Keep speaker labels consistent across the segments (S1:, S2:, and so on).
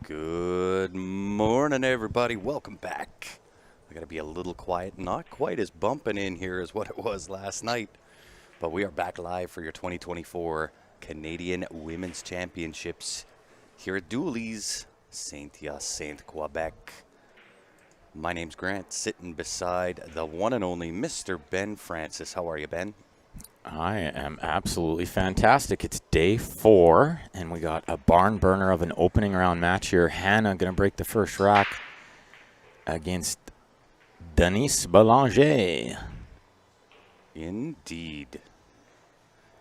S1: Good morning, everybody. Welcome back. I got to be a little quiet, not quite as bumping in here as what it was last night, but we are back live for your 2024 Canadian Women's Championships here at Dooley's, Saint-Hyacinthe, Quebec. My name's Grant, sitting beside the one and only Mr. Ben Francis. How are you, Ben?
S2: I am absolutely fantastic. It's day 4, and we got a barn burner of an opening round match here. Hannah going to break the first rack against Denise Belanger.
S1: Indeed.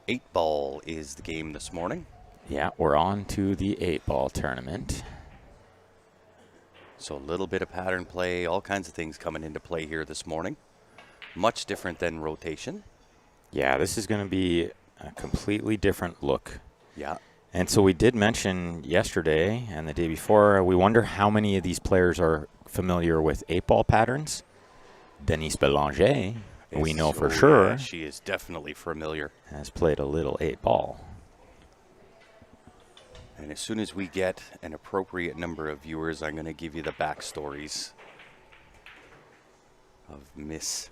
S1: 8-ball is the game this morning.
S2: Yeah, we're on to the 8-ball tournament.
S1: So a little bit of pattern play, all kinds of things coming into play here this morning. Much different than rotation.
S2: Yeah, this is going to be a completely different look.
S1: Yeah.
S2: And so we did mention yesterday and the day before, we wonder how many of these players are familiar with 8-ball patterns. Denise Belanger, we know for sure.
S1: Yeah, she is definitely familiar.
S2: Has played a little 8-ball.
S1: And as soon as we get an appropriate number of viewers, I'm going to give you the backstories of Miss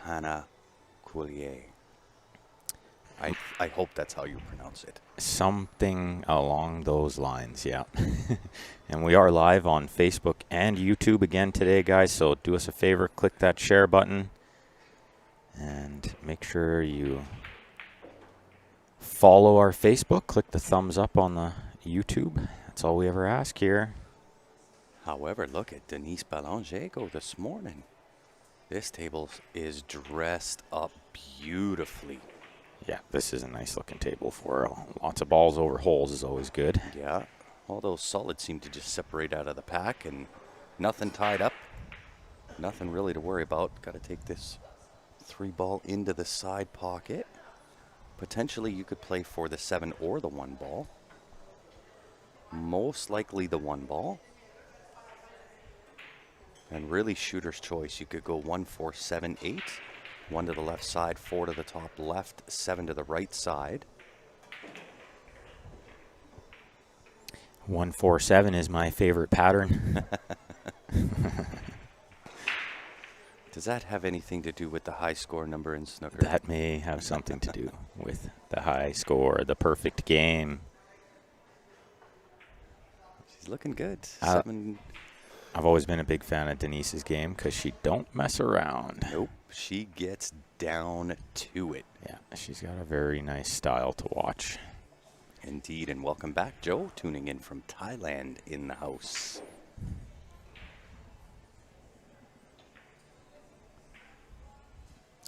S1: Hannah Cuillerier. I hope that's how you pronounce it.
S2: Something along those lines, yeah. And we are live on Facebook and YouTube again today, guys. So do us a favor, click that share button. And make sure you follow our Facebook. Click the thumbs up on the YouTube. That's all we ever ask here.
S1: However, look at Denise Belanger go this morning. This table is dressed up beautifully.
S2: Yeah, this is a nice looking table for her. Lots of balls over holes is always good.
S1: Yeah, all those solids seem to just separate out of the pack and nothing tied up. Nothing really to worry about. Got to take this 3-ball into the side pocket. Potentially you could play for the 7 or the 1 ball. Most likely the 1 ball. And really shooter's choice. You could go 1, 4, 7, 8. 1 to the left side, 4 to the top left, 7 to the right side.
S2: 1-4-7 is my favorite pattern.
S1: Does that have anything to do with the high score number in snooker?
S2: That may have something to do with the high score, the perfect game.
S1: She's looking good.
S2: I've always been a big fan of Denise's game because she don't mess around.
S1: Nope, she gets down to it.
S2: Yeah, she's got a very nice style to watch.
S1: Indeed, and welcome back, Joe, tuning in from Thailand in the house.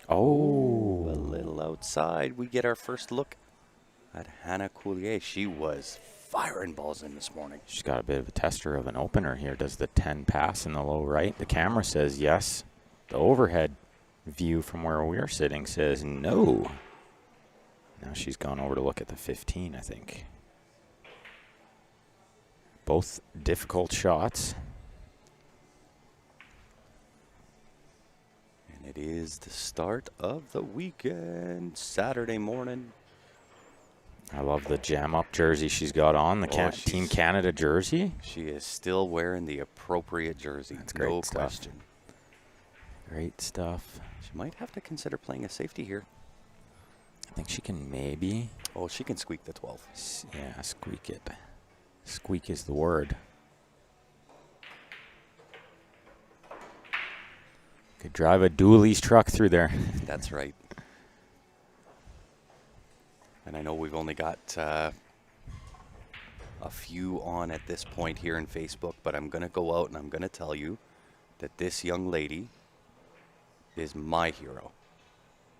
S2: Oh.
S1: A little outside, we get our first look at Hannah Cuillerier. She was firing balls in this morning.
S2: She's got a bit of a tester of an opener here. Does the 10 pass in the low right? The camera says yes. The overhead view from where we're sitting says no. Now she's gone over to look at the 15, I think. Both difficult shots.
S1: And it is the start of the weekend, Saturday morning.
S2: I love the jam-up jersey she's got on, the Team Canada jersey.
S1: She is still wearing the appropriate jersey.
S2: That's great
S1: no
S2: stuff.
S1: question.
S2: Great stuff.
S1: She might have to consider playing a safety here.
S2: I think she can maybe.
S1: Oh, she can squeak the 12.
S2: Yeah, squeak it. Squeak is the word. Could drive a Dooley's truck through there.
S1: That's right. And I know we've only got a few on at this point here in Facebook, but I'm going to go out and I'm going to tell you that this young lady is my hero.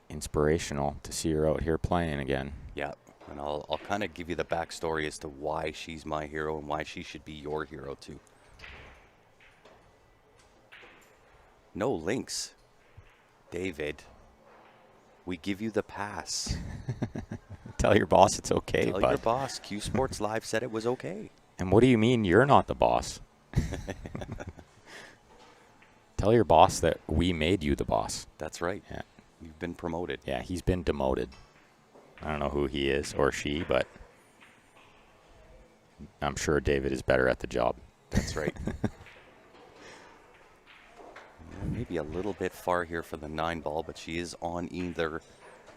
S2: Inspirational to see her out here playing again.
S1: Yeah, and I'll kind of give you the backstory as to why she's my hero and why she should be your hero too. No links, David. We give you the pass.
S2: Tell your boss it's okay,
S1: Tell your boss. Q Sports Live said it was okay.
S2: And what do you mean you're not the boss? Tell your boss that we made you the boss.
S1: That's right.
S2: Yeah.
S1: You've been promoted.
S2: Yeah, he's been demoted. I don't know who he is or she, but I'm sure David is better at the job.
S1: That's right. Maybe a little bit far here for the 9 ball, but she is on either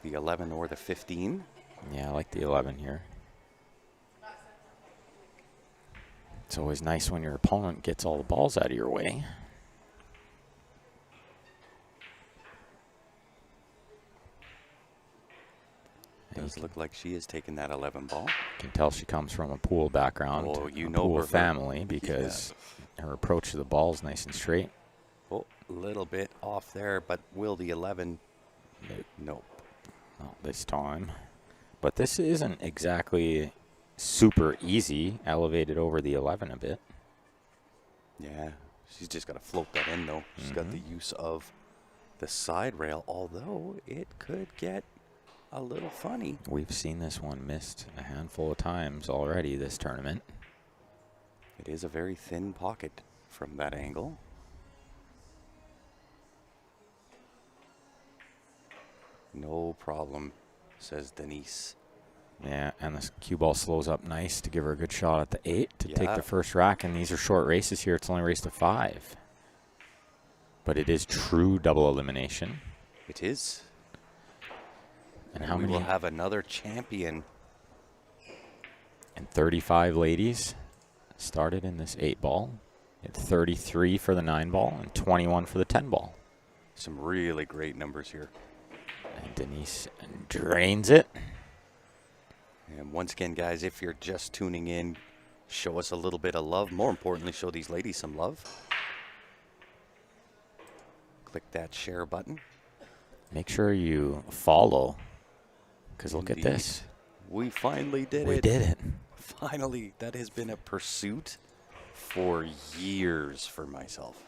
S1: the 11 or the 15.
S2: Yeah, I like the 11 here. It's always nice when your opponent gets all the balls out of your way.
S1: Does look like she is taking that 11 ball.
S2: You can tell she comes from a pool background,
S1: Oh, you
S2: a
S1: know
S2: pool
S1: her.
S2: family, because her approach to the ball is nice and straight.
S1: Oh, a little bit off there, but will the 11? Nope.
S2: Not this time. But this isn't exactly super easy, elevated over the 11 a bit.
S1: Yeah, she's just got to float that in, though. She's got the use of the side rail, although it could get a little funny.
S2: We've seen this one missed a handful of times already this tournament.
S1: It is a very thin pocket from that angle. No problem, says Denise.
S2: Yeah, and this cue ball slows up nice to give her a good shot at the 8 to take
S1: Yeah.
S2: the first rack. And these are short races here. It's only a race to 5. But it is true double elimination.
S1: It is.
S2: And how
S1: we
S2: many?
S1: will have another champion.
S2: And 35 ladies started in this 8 ball. And 33 for the 9 ball and 21 for the 10 ball.
S1: Some really great numbers here.
S2: And Denise drains it.
S1: And once again, guys, if you're just tuning in, show us a little bit of love. More importantly, show these ladies some love. Click that share button.
S2: Make sure you follow. Because look at
S1: Indeed.
S2: this.
S1: We finally did it.
S2: We did it.
S1: Finally. That has been a pursuit for years for myself.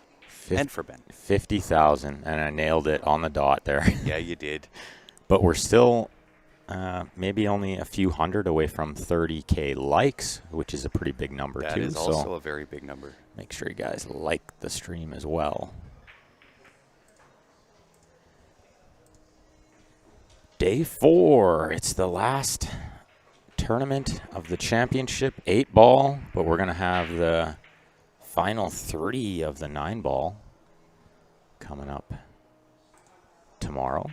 S1: And for Ben.
S2: 50,000, and I nailed it on the dot there.
S1: Yeah, you did.
S2: But we're still maybe only a few hundred away from 30K likes, which is a pretty big number
S1: That
S2: too.
S1: is also
S2: so
S1: a very big number.
S2: make sure you guys like the stream as well. Day 4. It's the last tournament of the championship 8 ball, but we're going to have the final 3 of the 9 ball coming up tomorrow.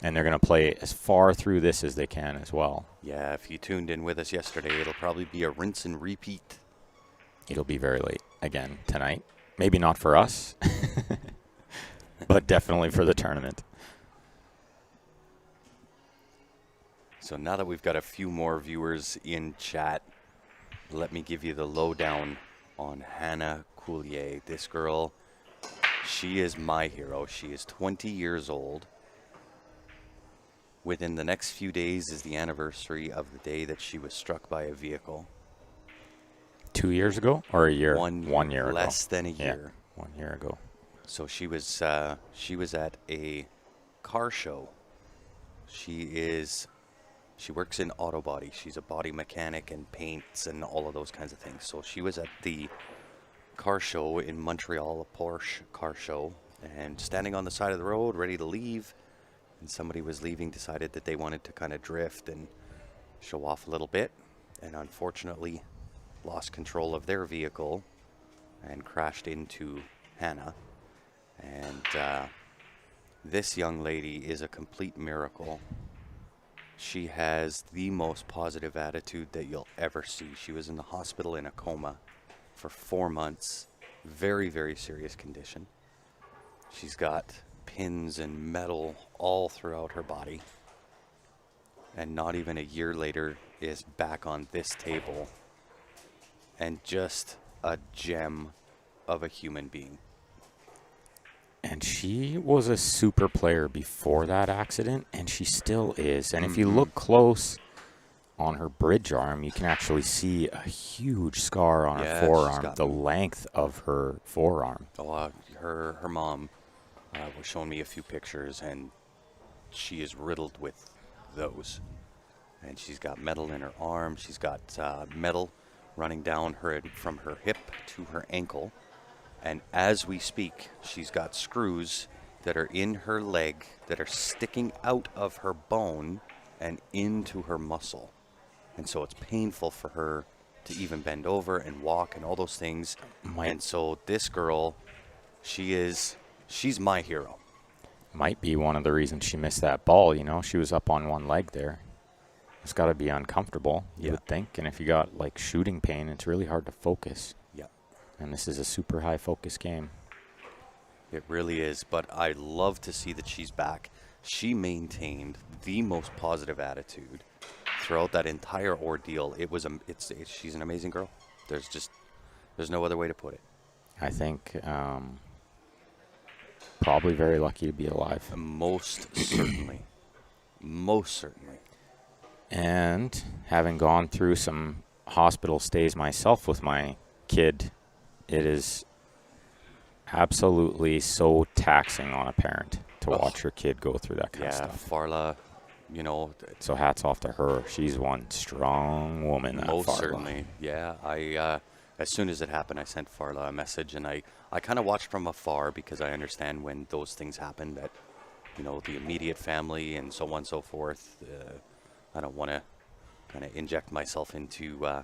S2: And they're going to play as far through this as they can as well.
S1: Yeah, if you tuned in with us yesterday, it'll probably be a rinse and repeat.
S2: It'll be very late again tonight. Maybe not for us, but definitely for the tournament.
S1: So now that we've got a few more viewers in chat, let me give you the lowdown on Hannah Cuillerier. This girl, she is my hero. She is 20 years old. Within the next few days is the anniversary of the day that she was struck by a vehicle.
S2: 2 years ago or a year?
S1: 1
S2: year ago.
S1: Less than a year.
S2: Yeah, 1 year ago.
S1: So she was at a car show. She works in auto body. She's a body mechanic and paints and all of those kinds of things. So she was at the car show in Montreal, a Porsche car show, and standing on the side of the road, ready to leave. And somebody was leaving, decided that they wanted to kind of drift and show off a little bit. And unfortunately, lost control of their vehicle and crashed into Hannah. And this young lady is a complete miracle. She has the most positive attitude that you'll ever see. She was in the hospital in a coma for 4 months. Very, very serious condition. She's got pins and metal all throughout her body. And not even a year later is back on this table. And just a gem of a human being.
S2: And she was a super player before that accident, and she still is. And if you look close on her bridge arm, you can actually see a huge scar on her forearm, the length of her forearm.
S1: Oh, her mom was showing me a few pictures, and she is riddled with those. And she's got metal in her arm. She's got metal running down from her hip to her ankle. And as we speak, she's got screws that are in her leg that are sticking out of her bone and into her muscle. And so it's painful for her to even bend over and walk and all those things. And so this girl, she's my hero.
S2: Might be one of the reasons she missed that ball, you know. She was up on one leg there. It's got to be uncomfortable, you would think. And if you got, like, shooting pain, it's really hard to focus.
S1: Yeah.
S2: And this is a super high-focus game.
S1: It really is. But I love to see that she's back. She maintained the most positive attitude throughout that entire ordeal. She's an amazing girl. There's no other way to put it.
S2: I think probably very lucky to be alive.
S1: Most certainly. Most certainly.
S2: And having gone through some hospital stays myself with my kid, it is absolutely so taxing on a parent to watch your kid go through that kind of stuff.
S1: Farla, you know.
S2: So hats off to her. She's one strong woman.
S1: Most
S2: Farla.
S1: certainly. Yeah. As soon as it happened, I sent Farla a message, and I kind of watched from afar because I understand when those things happen that, you know, the immediate family and so on and so forth. I don't want to kind of inject myself into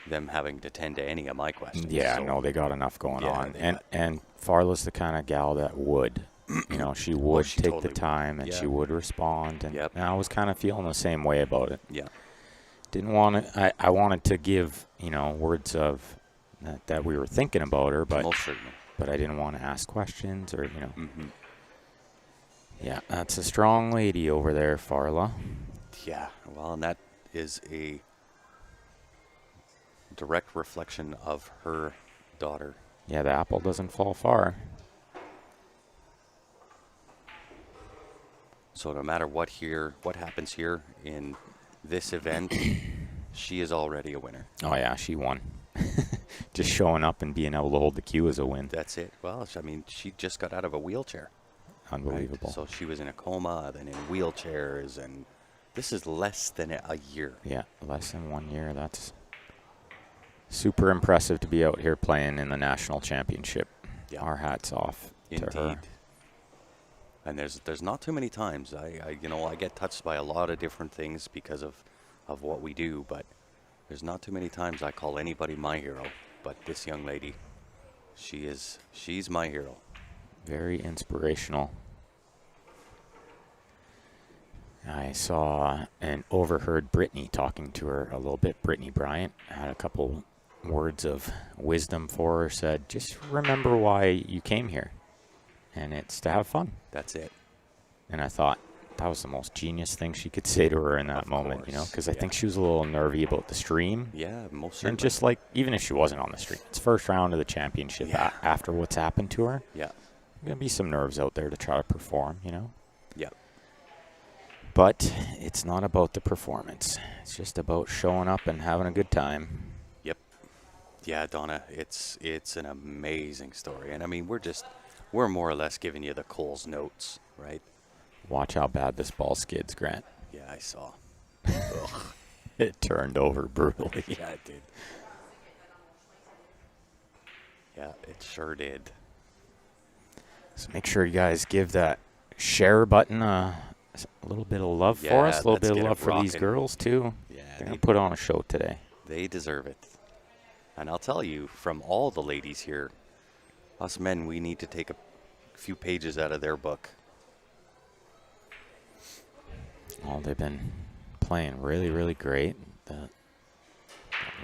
S1: them having to tend to any of my questions.
S2: Yeah, no, they got enough going on. And Farla's the kind of gal that would. You know, she would take
S1: totally
S2: the time and she would respond. And,
S1: Yep.
S2: and I was kind of feeling the same way about it.
S1: Yeah.
S2: Didn't want to, I wanted to give, you know, words of that we were thinking about her, but
S1: Most certainly.
S2: but I didn't want to ask questions or, you know.
S1: Mm-hmm.
S2: Yeah, that's a strong lady over there, Farla.
S1: Yeah. Well, and that is a direct reflection of her daughter.
S2: Yeah, the apple doesn't fall far.
S1: So no matter what happens here in this event, she is already a winner.
S2: Oh, yeah, she won. Just showing up and being able to hold the cue is a win.
S1: That's it. Well, I mean, she just got out of a wheelchair.
S2: Unbelievable.
S1: Right? So she was in a coma, then in wheelchairs, and this is less than a year.
S2: Yeah, less than 1 year. That's super impressive to be out here playing in the national championship.
S1: Yeah.
S2: Our hats off to her.
S1: Indeed. And there's not too many times I get touched by a lot of different things because of what we do, but there's not too many times I call anybody my hero. But this young lady, she's my hero.
S2: Very inspirational. I saw and overheard Brittany talking to her a little bit. Brittany Bryant had a couple words of wisdom for her, said, just remember why you came here. And it's to have fun.
S1: That's it.
S2: And I thought that was the most genius thing she could say to her in that moment, you know, because I think she was a little nervy about the stream.
S1: Yeah, most certainly.
S2: And just like, even if she wasn't on the stream, it's first round of the championship after what's happened to her.
S1: Yeah.
S2: Going to be some nerves out there to try to perform, you know.
S1: Yeah.
S2: But it's not about the performance. It's just about showing up and having a good time.
S1: Yep. Yeah, Donna, it's an amazing story. And I mean, we're more or less giving you the Coles notes, right?
S2: Watch how bad this ball skids, Grant.
S1: Yeah, I saw.
S2: It turned over brutally.
S1: Yeah, it did. Yeah, it sure did.
S2: So make sure you guys give that share button a little bit of love for us. A little bit of love for these girls, too.
S1: Yeah,
S2: they're going to put on a show today.
S1: They deserve it. And I'll tell you, from all the ladies here, us men, we need to take a few pages out of their book.
S2: Oh, they've been playing really, really great. The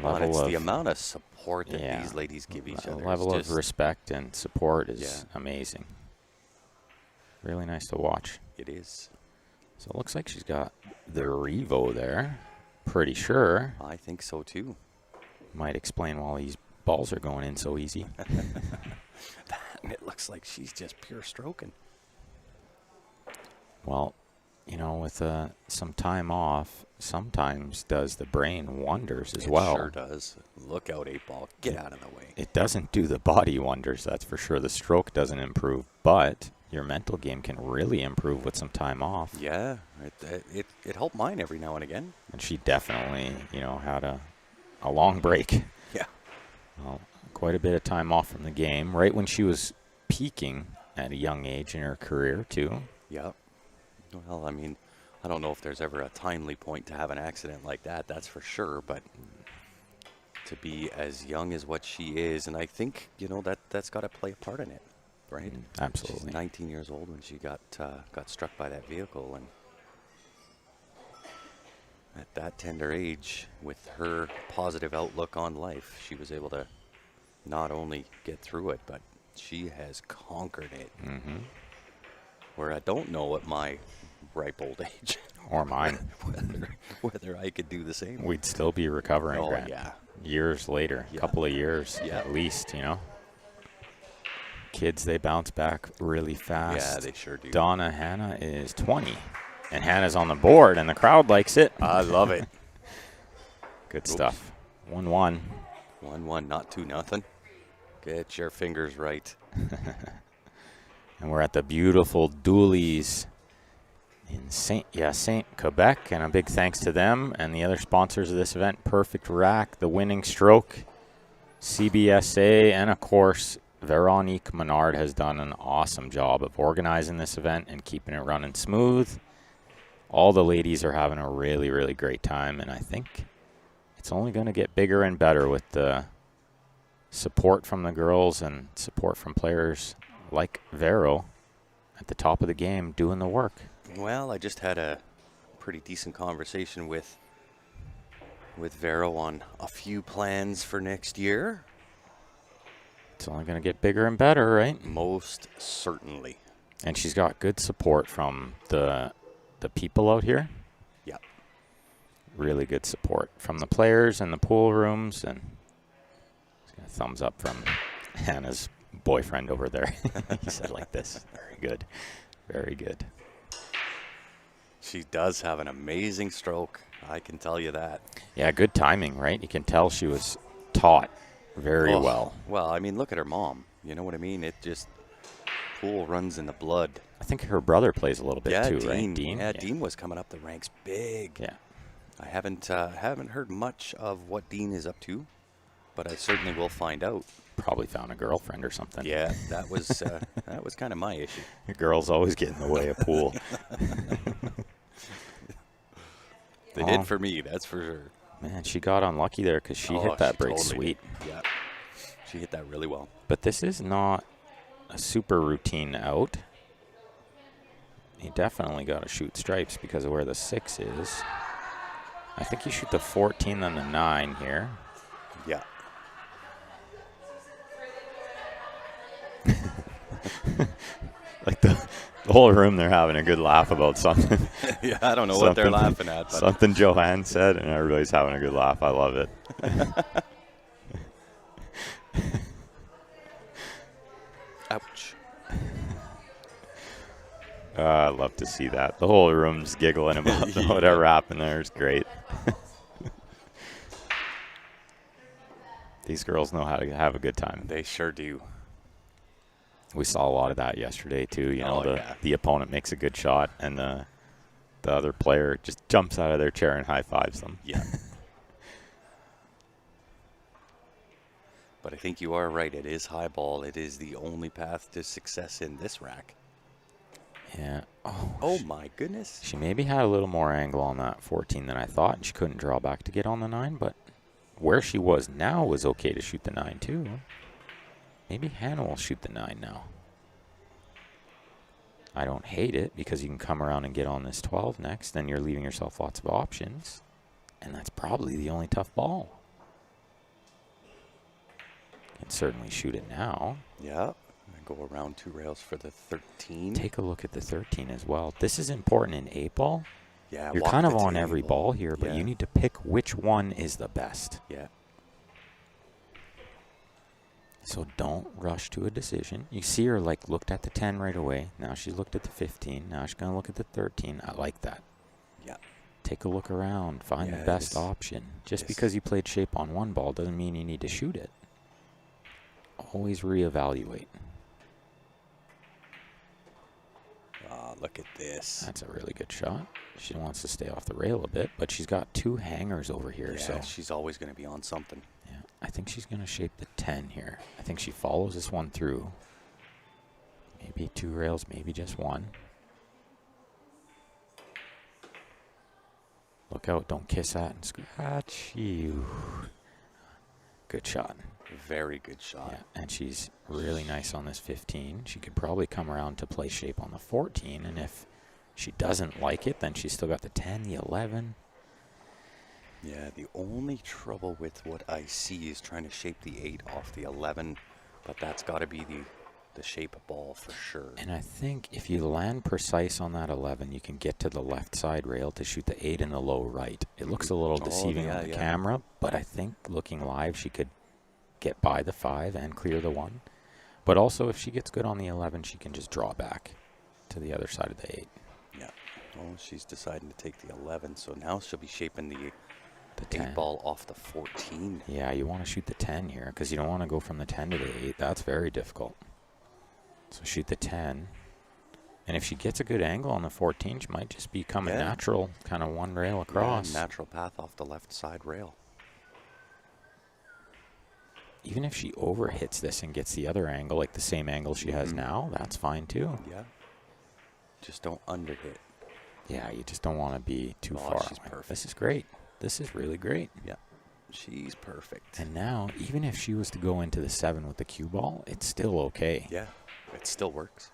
S1: the amount of support that these ladies give each other.
S2: The level of respect and support is amazing. Really nice to watch.
S1: It is.
S2: So it looks like she's got the Revo there. Pretty sure.
S1: I think so, too.
S2: Might explain why these balls are going in so easy.
S1: It looks like she's just pure stroking.
S2: Well, you know, with some time off, sometimes does the brain wonders as well.
S1: It sure does. Look out, 8-ball. Get out of the way.
S2: It doesn't do the body wonders, that's for sure. The stroke doesn't improve, but your mental game can really improve with some time off.
S1: Yeah, it helped mine every now and again.
S2: And she definitely, you know, had a long break.
S1: Yeah.
S2: Well, quite a bit of time off from the game, right when she was peaking at a young age in her career, too.
S1: Yeah. Well, I mean, I don't know if there's ever a timely point to have an accident like that, that's for sure, but to be as young as what she is, and I think that's got to play a part in it, right?
S2: Absolutely.
S1: She's 19 years old when she got struck by that vehicle, and at that tender age, with her positive outlook on life, she was able to not only get through it, but she has conquered it.
S2: Mm-hmm.
S1: Where I don't know at my ripe old age,
S2: Or mine.
S1: whether I could do the same.
S2: We'd still be recovering,
S1: Oh,
S2: Grant.
S1: yeah.
S2: Years later, a couple of years at least, Kids, they bounce back really fast.
S1: Yeah, they sure do.
S2: Donna Hannah is 20, and Hannah's on the board, and the crowd likes it.
S1: I love it.
S2: Good stuff. 1-1.
S1: 1-1, not 2-0. Get your fingers right.
S2: And we're at the beautiful Dooley's in Saint Quebec, and a big thanks to them and the other sponsors of this event, Perfect Rack, The Winning Stroke, CBSA, and of course, Veronique Menard has done an awesome job of organizing this event and keeping it running smooth. All the ladies are having a really, really great time, and I think it's only going to get bigger and better with the support from the girls and support from players like Vero at the top of the game doing the work.
S1: Well, I just had a pretty decent conversation with Vero on a few plans for next year.
S2: It's only going to get bigger and better, right?
S1: Most certainly.
S2: And she's got good support from the people out here.
S1: Yeah.
S2: Really good support from the players and the pool rooms. And a thumbs up from Hannah's boyfriend over there. He said like this. Very good. Very good.
S1: She does have an amazing stroke. I can tell you that.
S2: Yeah, good timing, right? You can tell she was taught very well.
S1: Well, I mean, look at her mom. You know what I mean? It just, pool runs in the blood.
S2: I think her brother plays a little bit too,
S1: Dean,
S2: right? Dean?
S1: Yeah, Dean was coming up the ranks big.
S2: Yeah.
S1: I haven't heard much of what Dean is up to, but I certainly will find out.
S2: Probably found a girlfriend or something.
S1: Yeah, that was kind of my issue.
S2: Girls always get in the way of pool.
S1: They did for me, that's for sure.
S2: Man, she got unlucky there because she hit that break sweet.
S1: Yeah, she hit that really well.
S2: But this is not a super routine out. You definitely got to shoot stripes because of where the 6 is. I think you shoot the 14 then the 9 here.
S1: Yeah.
S2: Like the whole room, they're having a good laugh about something.
S1: Yeah, I don't know what they're laughing at. But
S2: something Joanne said, and everybody's having a good laugh. I love it.
S1: Ouch.
S2: I love to see that. The whole room's giggling about whatever happened there. It's great. These girls know how to have a good time.
S1: They sure do.
S2: We saw a lot of that yesterday, too. The opponent makes a good shot, and the other player just jumps out of their chair and high-fives them.
S1: Yeah. But I think you are right. It is high ball. It is the only path to success in this rack.
S2: Yeah.
S1: Oh my goodness.
S2: She maybe had a little more angle on that 14 than I thought, and she couldn't draw back to get on the 9, but where she was now was okay to shoot the 9, too. Maybe Hannah will shoot the 9 now. I don't hate it because you can come around and get on this 12 next. Then you're leaving yourself lots of options. And that's probably the only tough ball. You can certainly shoot it now.
S1: Yeah. I go around 2 rails for the 13.
S2: Take a look at the 13 as well. This is important in 8-ball.
S1: Yeah,
S2: you're kind of on every ball here, but you need to pick which one is the best.
S1: Yeah.
S2: So don't rush to a decision. You see her looked at the 10 right away. Now she looked at the 15. Now she's going to look at the 13. I like that.
S1: Yeah.
S2: Take a look around. Find the best option. Just because you played shape on one ball doesn't mean you need to shoot it. Always reevaluate.
S1: Look at this.
S2: That's a really good shot. She wants to stay off the rail a bit, but she's got 2 hangers over here.
S1: Yeah,
S2: so
S1: she's always going to be on something.
S2: Yeah, I think she's going to shape the 10 here. I think she follows this one through. Maybe 2 rails, maybe just 1. Look out, don't kiss that and scratch you. good shot.
S1: Very good shot.
S2: Yeah, and she's really nice on this 15. She could probably come around to play shape on the 14, and if she doesn't like it, then she's still got the 10, the 11.
S1: Yeah, the only trouble with what I see is trying to shape the 8 off the 11, but that's got to be the shape of ball for sure.
S2: And I think if you land precise on that 11, you can get to the left side rail to shoot the 8 in the low right. It looks a little deceiving on the camera, but I think looking live, she could get by the 5 and clear the 1. But also, if she gets good on the 11, she can just draw back to the other side of the 8.
S1: Yeah. Oh, she's deciding to take the 11, so now she'll be shaping the
S2: 10
S1: 8 ball off the 14.
S2: Yeah, you want to shoot the 10 here because you don't want to go from the 10 to the 8. That's very difficult. So shoot the 10. And if she gets a good angle on the 14, she might just become a natural kind of one rail across.
S1: Yeah, natural path off the left side rail.
S2: Even if she overhits this and gets the other angle, like the same angle she has now, that's fine too.
S1: Yeah. Just don't underhit.
S2: Yeah, you just don't want to be too far.
S1: She's perfect.
S2: This is great. This is really great.
S1: Yeah. She's perfect.
S2: And now, even if she was to go into the 7 with the cue ball, it's still okay.
S1: Yeah, it still works.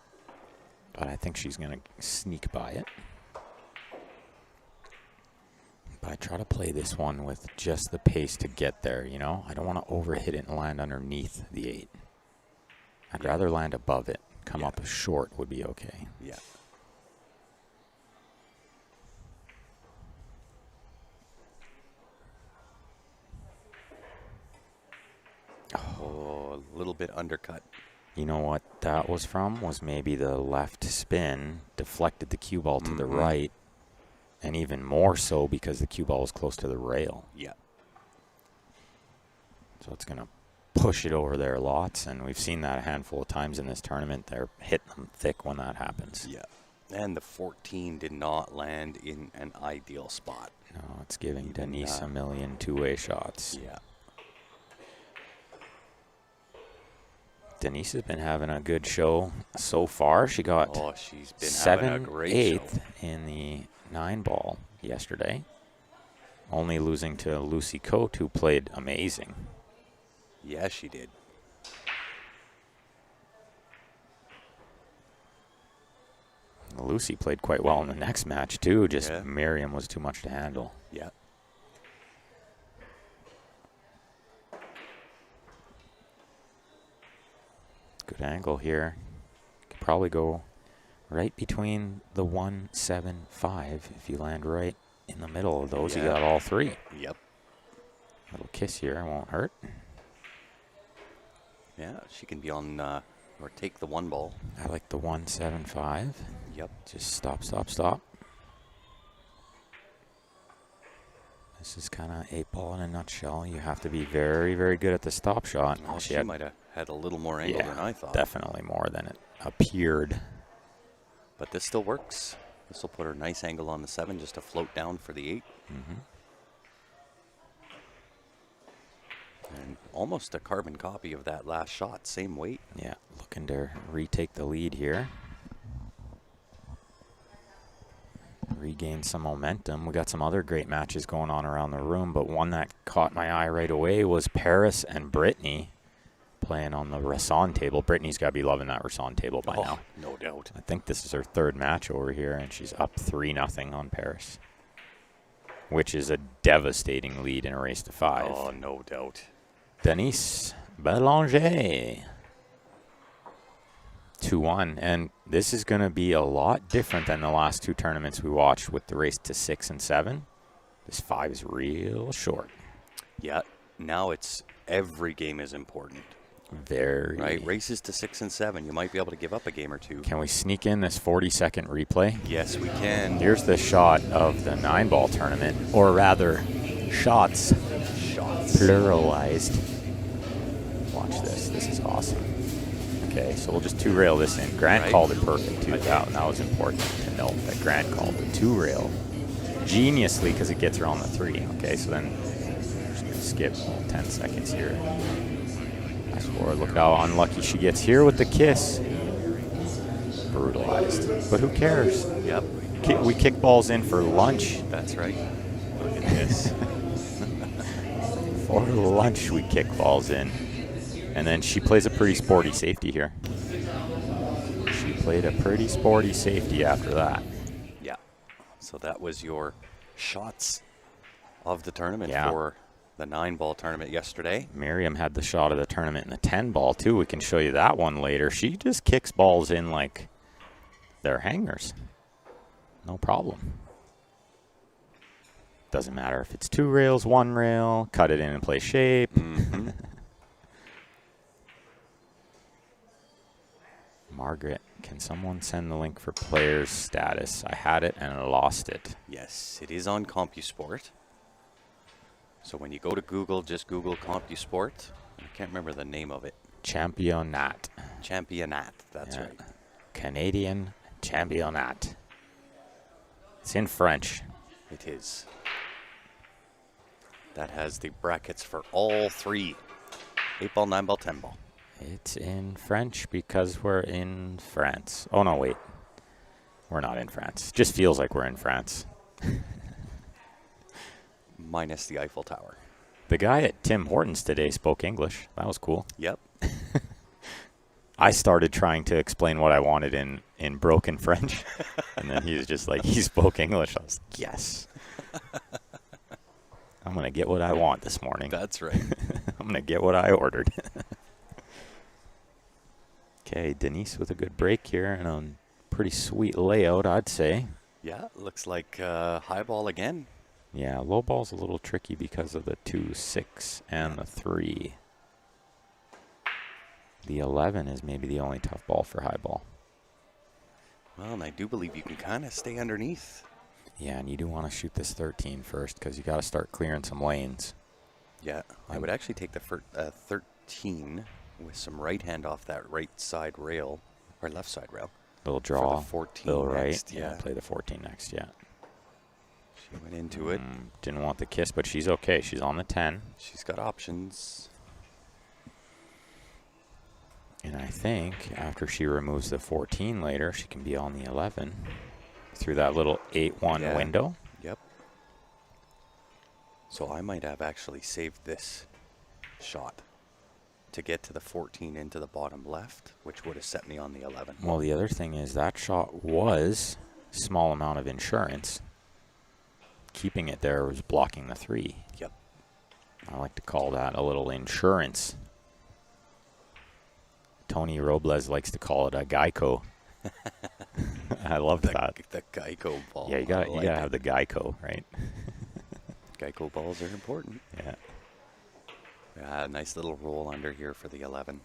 S2: But I think she's going to sneak by it. But I try to play this one with just the pace to get there, you know? I don't want to overhit it and land underneath the 8. I'd rather land above it. Come up short would be okay.
S1: Yeah. Oh, a little bit undercut.
S2: You know what that was from? Was maybe the left spin deflected the cue ball to the right. And even more so because the cue ball is close to the rail.
S1: Yeah.
S2: So it's going to push it over there lots. And we've seen that a handful of times in this tournament. They're hitting them thick when that happens.
S1: Yeah. And the 14 did not land in an ideal spot.
S2: No, it's giving Denise a million two-way shots.
S1: Yeah.
S2: Denise has been having a good show so far. She got
S1: she's been having a great
S2: 7/8
S1: show.
S2: in the 9 ball yesterday. Only losing to Lucy Coate, who played amazing.
S1: Yeah, she did.
S2: Lucy played quite well in the next match, too. Just Miriam was too much to handle.
S1: Yeah.
S2: Good angle here. Could probably go right between the 1, 7, 5. If you land right in the middle of those, you got all 3.
S1: Yep.
S2: Little kiss here won't hurt.
S1: Yeah, she can be on or take the 1 ball.
S2: I like the 1, 7, 5.
S1: Yep.
S2: Just stop, stop, stop. This is kind of 8 ball in a nutshell. You have to be very, very good at the stop shot.
S1: Oh, she might have had a little more angle than I thought.
S2: Definitely more than it appeared.
S1: But this still works. This will put her nice angle on the 7 just to float down for the 8. And almost a carbon copy of that last shot. Same weight.
S2: Yeah, looking to retake the lead here. Regain some momentum. We got some other great matches going on around the room, but one that caught my eye right away was Paris and Brittany playing on the Rasson table. Brittany's got to be loving that Rasson table by now.
S1: No doubt.
S2: I think this is her 3rd match over here, and she's up 3-0 on Paris, which is a devastating lead in a race to 5.
S1: Oh, no doubt.
S2: Denise Belanger. 2-1, and this is going to be a lot different than the last 2 tournaments we watched with the race to 6 and 7. This 5 is real short.
S1: Yeah, now it's every game is important.
S2: Very.
S1: Right, races to 6 and 7. You might be able to give up a game or 2.
S2: Can we sneak in this 40-second replay?
S1: Yes, we can.
S2: Here's the shot of the 9-ball tournament, or rather, shots. Pluralized. Watch this. This is awesome. Okay, so we'll just 2-rail this in. Grant called it perfect, too. That was important to note that Grant called the 2-rail geniusly because it gets her on the 3. Okay, so then we're just going to skip 10 seconds here. Nice forward. Look how unlucky she gets here with the kiss. Brutalized. But who cares?
S1: Yep.
S2: We kick balls in for lunch.
S1: That's right. Look at this.
S2: For lunch, we kick balls in. And then she plays a pretty sporty safety here. She played a pretty sporty safety after that.
S1: Yeah. So that was your shots of the tournament
S2: Yeah.
S1: for the 9-ball tournament yesterday.
S2: Miriam had the shot of the tournament in the 10-ball, too. We can show you that one later. She just kicks balls in like they're hangers. No problem. Doesn't matter if it's 2 rails, 1 rail, cut it in and play shape.
S1: Mm-hmm.
S2: Margaret, can someone send the link for players' status? I had it and I lost it.
S1: Yes, it is on CompuSport. So when you go to Google, just Google CompuSport. I can't remember the name of it.
S2: Championat.
S1: Championat, that's
S2: Yeah.
S1: right.
S2: Canadian Championat. It's in French.
S1: It is. That has the brackets for all 3. 8-ball, 9-ball, 10-ball.
S2: It's in French because we're in France. Oh, no, wait. We're not in France. Just feels like we're in France.
S1: Minus the Eiffel Tower.
S2: The guy at Tim Hortons today spoke English. That was cool.
S1: Yep.
S2: I started trying to explain what I wanted in broken French. And then he was just like, he spoke English. I was like, yes. I'm going to get what I want this morning.
S1: That's right.
S2: I'm going to get what I ordered. Okay, Denise with a good break here and a pretty sweet layout, I'd say.
S1: Yeah, looks like high ball again.
S2: Yeah, low ball's a little tricky because of the 2, 6, and the 3. The 11 is maybe the only tough ball for high ball.
S1: Well, and I do believe you can kind of stay underneath.
S2: Yeah, and you do want to shoot this 13 first because you got to start clearing some lanes.
S1: Yeah, I would actually take the 13 with some right hand off that right side rail, or left side rail.
S2: Little draw.
S1: For the 14
S2: little right.
S1: next, yeah.
S2: Play the 14 next, yeah.
S1: She went into it.
S2: Didn't want the kiss, but she's okay. She's on the 10.
S1: She's got options.
S2: And I think after she removes the 14 later, she can be on the 11 through that little 8-1 window.
S1: Yep. So I might have actually saved this shot to get to the 14 into the bottom left, which would have set me on the 11.
S2: Well, the other thing is that shot was a small amount of insurance. Keeping it there was blocking the 3.
S1: Yep.
S2: I like to call that a little insurance. Tony Robles likes to call it a Geico. I love that.
S1: The Geico ball.
S2: Yeah, you gotta
S1: it.
S2: have the Geico, right?
S1: Geico balls are important.
S2: Yeah.
S1: Yeah, nice little roll under here for the 11.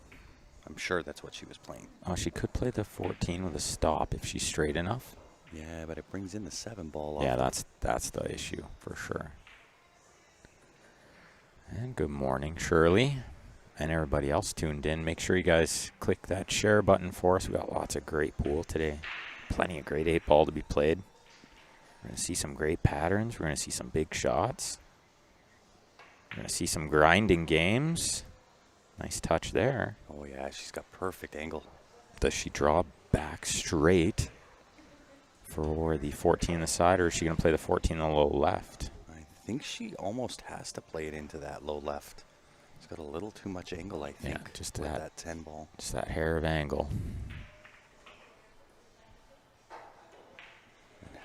S1: I'm sure that's what she was playing.
S2: Oh, she could play the 14 with a stop if she's straight enough.
S1: Yeah, but it brings in the 7 ball.
S2: Yeah, that's the issue for sure. And good morning, Shirley, and everybody else tuned in. Make sure you guys click that share button for us. We got lots of great pool today. Plenty of great 8-ball to be played. We're going to see some great patterns. We're going to see some big shots. We're going to see some grinding games. Nice touch there.
S1: Oh, yeah, she's got perfect angle.
S2: Does she draw back straight for the 14 on the side, or is she going to play the 14 on the low left?
S1: I think she almost has to play it into that low left. It's got a little too much angle, I think.
S2: Yeah, just
S1: with
S2: that.
S1: that 10 ball.
S2: Just that hair of angle.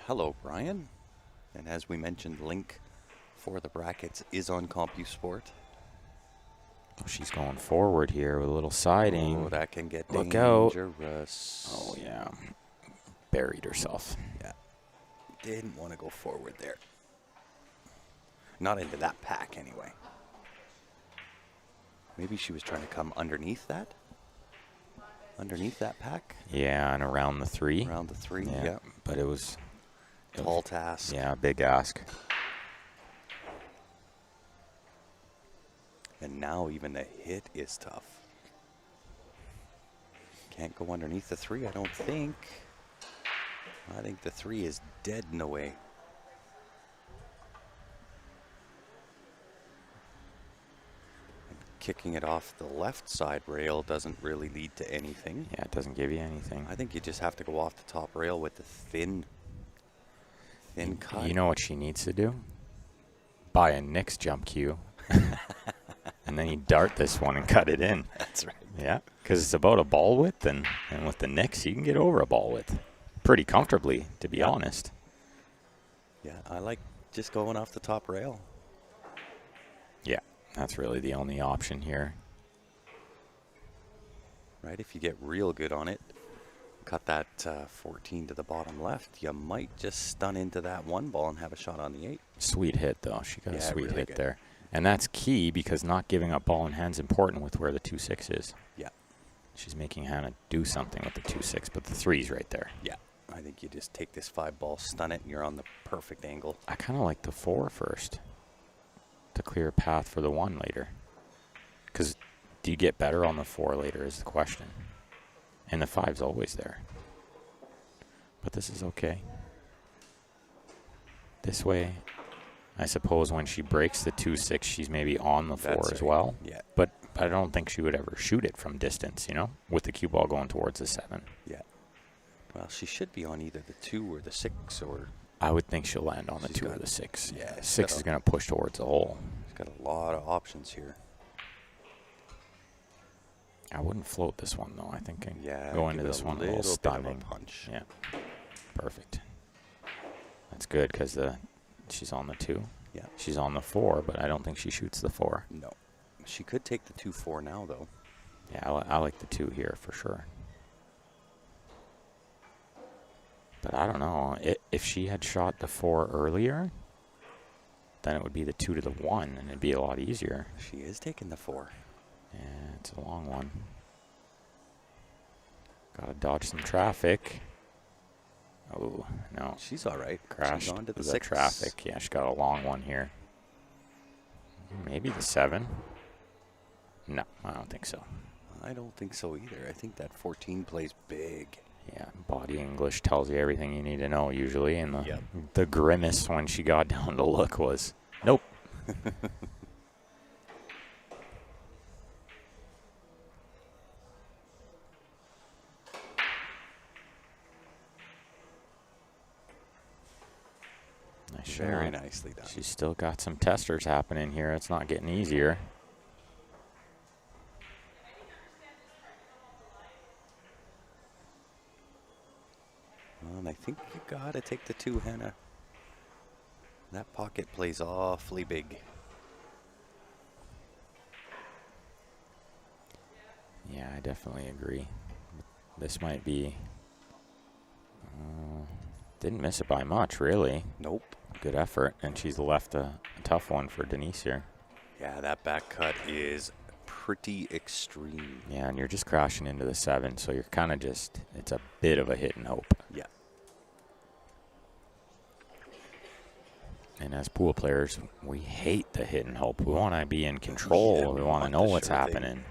S1: Hello, Brian. And as we mentioned, link for the brackets is on CompuSport.
S2: Oh, she's going forward here with a little siding.
S1: Oh, that can get
S2: Look out.
S1: dangerous.
S2: Oh, yeah. Buried herself.
S1: Yeah. Didn't want to go forward there. Not into that pack, anyway. Maybe she was trying to come underneath that? Underneath that pack?
S2: Yeah, and around the 3.
S1: Around the 3, yeah.
S2: But it was...
S1: Tall task.
S2: Yeah, big ask.
S1: And now even the hit is tough. Can't go underneath the 3, I don't think. I think the 3 is dead in the way. And kicking it off the left side rail doesn't really lead to anything.
S2: Yeah, it doesn't give you anything.
S1: I think you just have to go off the top rail with the thin cut.
S2: You know what she needs to do? Buy a Knicks jump cue And then you dart this one and cut it in.
S1: That's right.
S2: Yeah, because it's about a ball width, and with the Knicks, you can get over a ball width pretty comfortably, to be honest.
S1: Yeah, I like just going off the top rail.
S2: Yeah, that's really the only option here.
S1: Right, if you get real good on it, cut that 14 to the bottom left, you might just stun into that one ball and have a shot on the 8.
S2: Sweet hit, though. She got a sweet
S1: really
S2: hit
S1: good.
S2: there. And that's key because not giving up ball in hand is important with where the 2-6 is.
S1: Yeah.
S2: She's making Hannah do something with the 2-6, but the 3's right there.
S1: Yeah. I think you just take this 5 ball, stun it, and you're on the perfect angle.
S2: I kind of like the 4 first to clear a path for the 1 later. Because do you get better on the 4 later is the question. And the 5's always there. But this is okay. This way, I suppose when she breaks the 2-6, she's maybe on the 4 as well.
S1: Yeah.
S2: But I don't think she would ever shoot it from distance, you know, with the cue ball going towards the 7.
S1: Yeah. Well, she should be on either the 2 or the 6 or...
S2: I would think she'll land on the
S1: She's
S2: 2 or
S1: got-
S2: the 6.
S1: yeah, she's
S2: 6
S1: got
S2: is
S1: a-
S2: going to push towards the hole.
S1: She's got a lot of options here.
S2: I wouldn't float this one, though. I think I
S1: Yeah.
S2: go
S1: give
S2: into
S1: it
S2: this
S1: a
S2: one a
S1: little
S2: little
S1: bit of a
S2: stunning.
S1: punch.
S2: Yeah, perfect. That's good because she's on the 2.
S1: Yeah.
S2: She's on the 4, but I don't think she shoots the 4.
S1: No. She could take the 2-4 now, though.
S2: Yeah, I like the 2 here for sure. But I don't know. If she had shot the 4 earlier, then it would be the 2 to the 1, and it'd be a lot easier.
S1: She is taking the 4.
S2: Yeah, it's a long one. Gotta dodge some traffic. Oh, no.
S1: She's all right.
S2: Crashed
S1: She's on to the
S2: the
S1: 6.
S2: traffic. Yeah, she got a long one here. Maybe the 7. No, I don't think so.
S1: I don't think so either. I think that 14 plays big.
S2: Yeah, body English tells you everything you need to know usually, and
S1: Yep.
S2: the grimace when she got down to look was, nope. Nice
S1: Very
S2: shot.
S1: nicely done.
S2: She's still got some testers happening here. It's not getting easier.
S1: Well, and I think you got to take the 2, Hannah. That pocket plays awfully big.
S2: Yeah, I definitely agree. This might be... didn't miss it by much, really.
S1: Nope.
S2: Good effort. And she's left a tough one for Denise here.
S1: Yeah, that back cut is pretty extreme.
S2: Yeah, and you're just crashing into the 7, so you're kind of just... It's a bit of a hit and hope.
S1: Yeah.
S2: And as pool players, we hate the hit and hope. We want to be in control.
S1: Yeah,
S2: we
S1: we
S2: want to
S1: want
S2: know
S1: the
S2: what's
S1: sure thing.
S2: happening.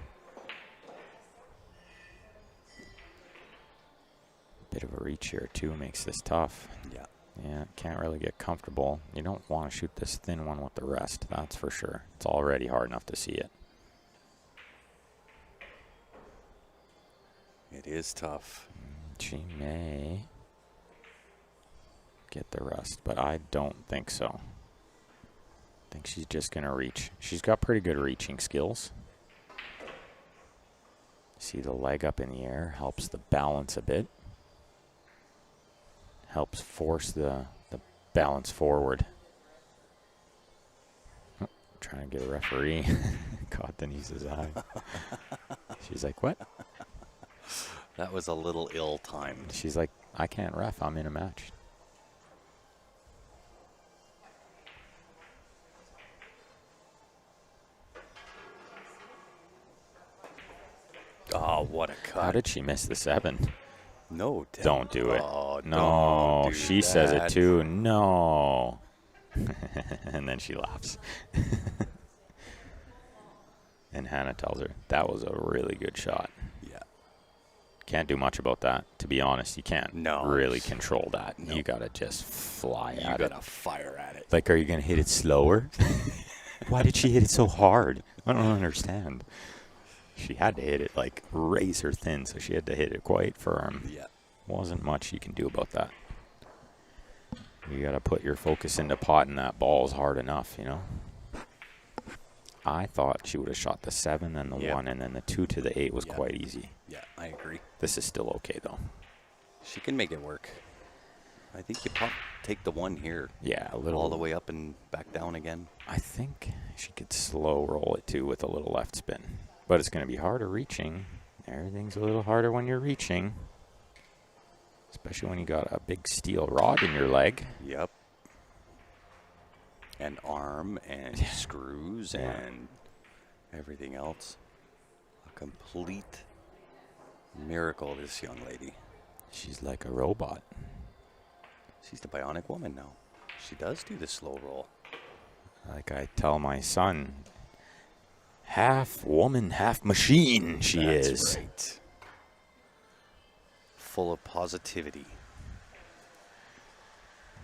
S2: Bit of a reach here, too, makes this tough.
S1: Yeah.
S2: Yeah, can't really get comfortable. You don't want to shoot this thin one with the rest, that's for sure. It's already hard enough to see it.
S1: It is tough.
S2: She may get the rest, but I don't think so. I think she's just going to reach. She's got pretty good reaching skills. See the leg up in the air, helps the balance a bit. Helps force the balance forward. Oh, trying to get a referee. Caught Denise's eye. She's like, what?
S1: That was a little ill-timed.
S2: She's like, I can't ref. I'm in a match.
S1: Oh, what a cut.
S2: How did she miss the 7?
S1: No.
S2: Don't do it.
S1: Oh,
S2: No,
S1: don't do
S2: she says it
S1: that.
S2: too. No. And then she laughs. And Hannah tells her, that was a really good shot.
S1: Yeah.
S2: Can't do much about that. To be honest, you can't
S1: No.
S2: really control that.
S1: No.
S2: You got to just fly
S1: You
S2: at it.
S1: gotta fire at it.
S2: Like, are you going to hit it slower? Why did she hit it so hard? I don't understand. She had to hit it like razor thin, so she had to hit it quite firm.
S1: Yeah.
S2: Wasn't much you can do about that. You got to put your focus into potting that balls hard enough, you know? I thought she would have shot the 7 and the 1, and then the 2 to the 8 was quite easy.
S1: Yeah, I agree.
S2: This is still okay, though.
S1: She can make it work. I think you take the 1 here.
S2: Yeah, a little.
S1: All the way up and back down again.
S2: I think she could slow roll it, too, with a little left spin. But it's going to be harder reaching. Everything's a little harder when you're reaching. Especially when you got a big steel rod in your leg.
S1: Yep. And arm and screws and everything else. A complete miracle, this young lady.
S2: She's like a robot.
S1: She's the bionic woman now. She does do the slow roll.
S2: Like I tell my son, half woman, half machine she is.
S1: That's right. Full of positivity.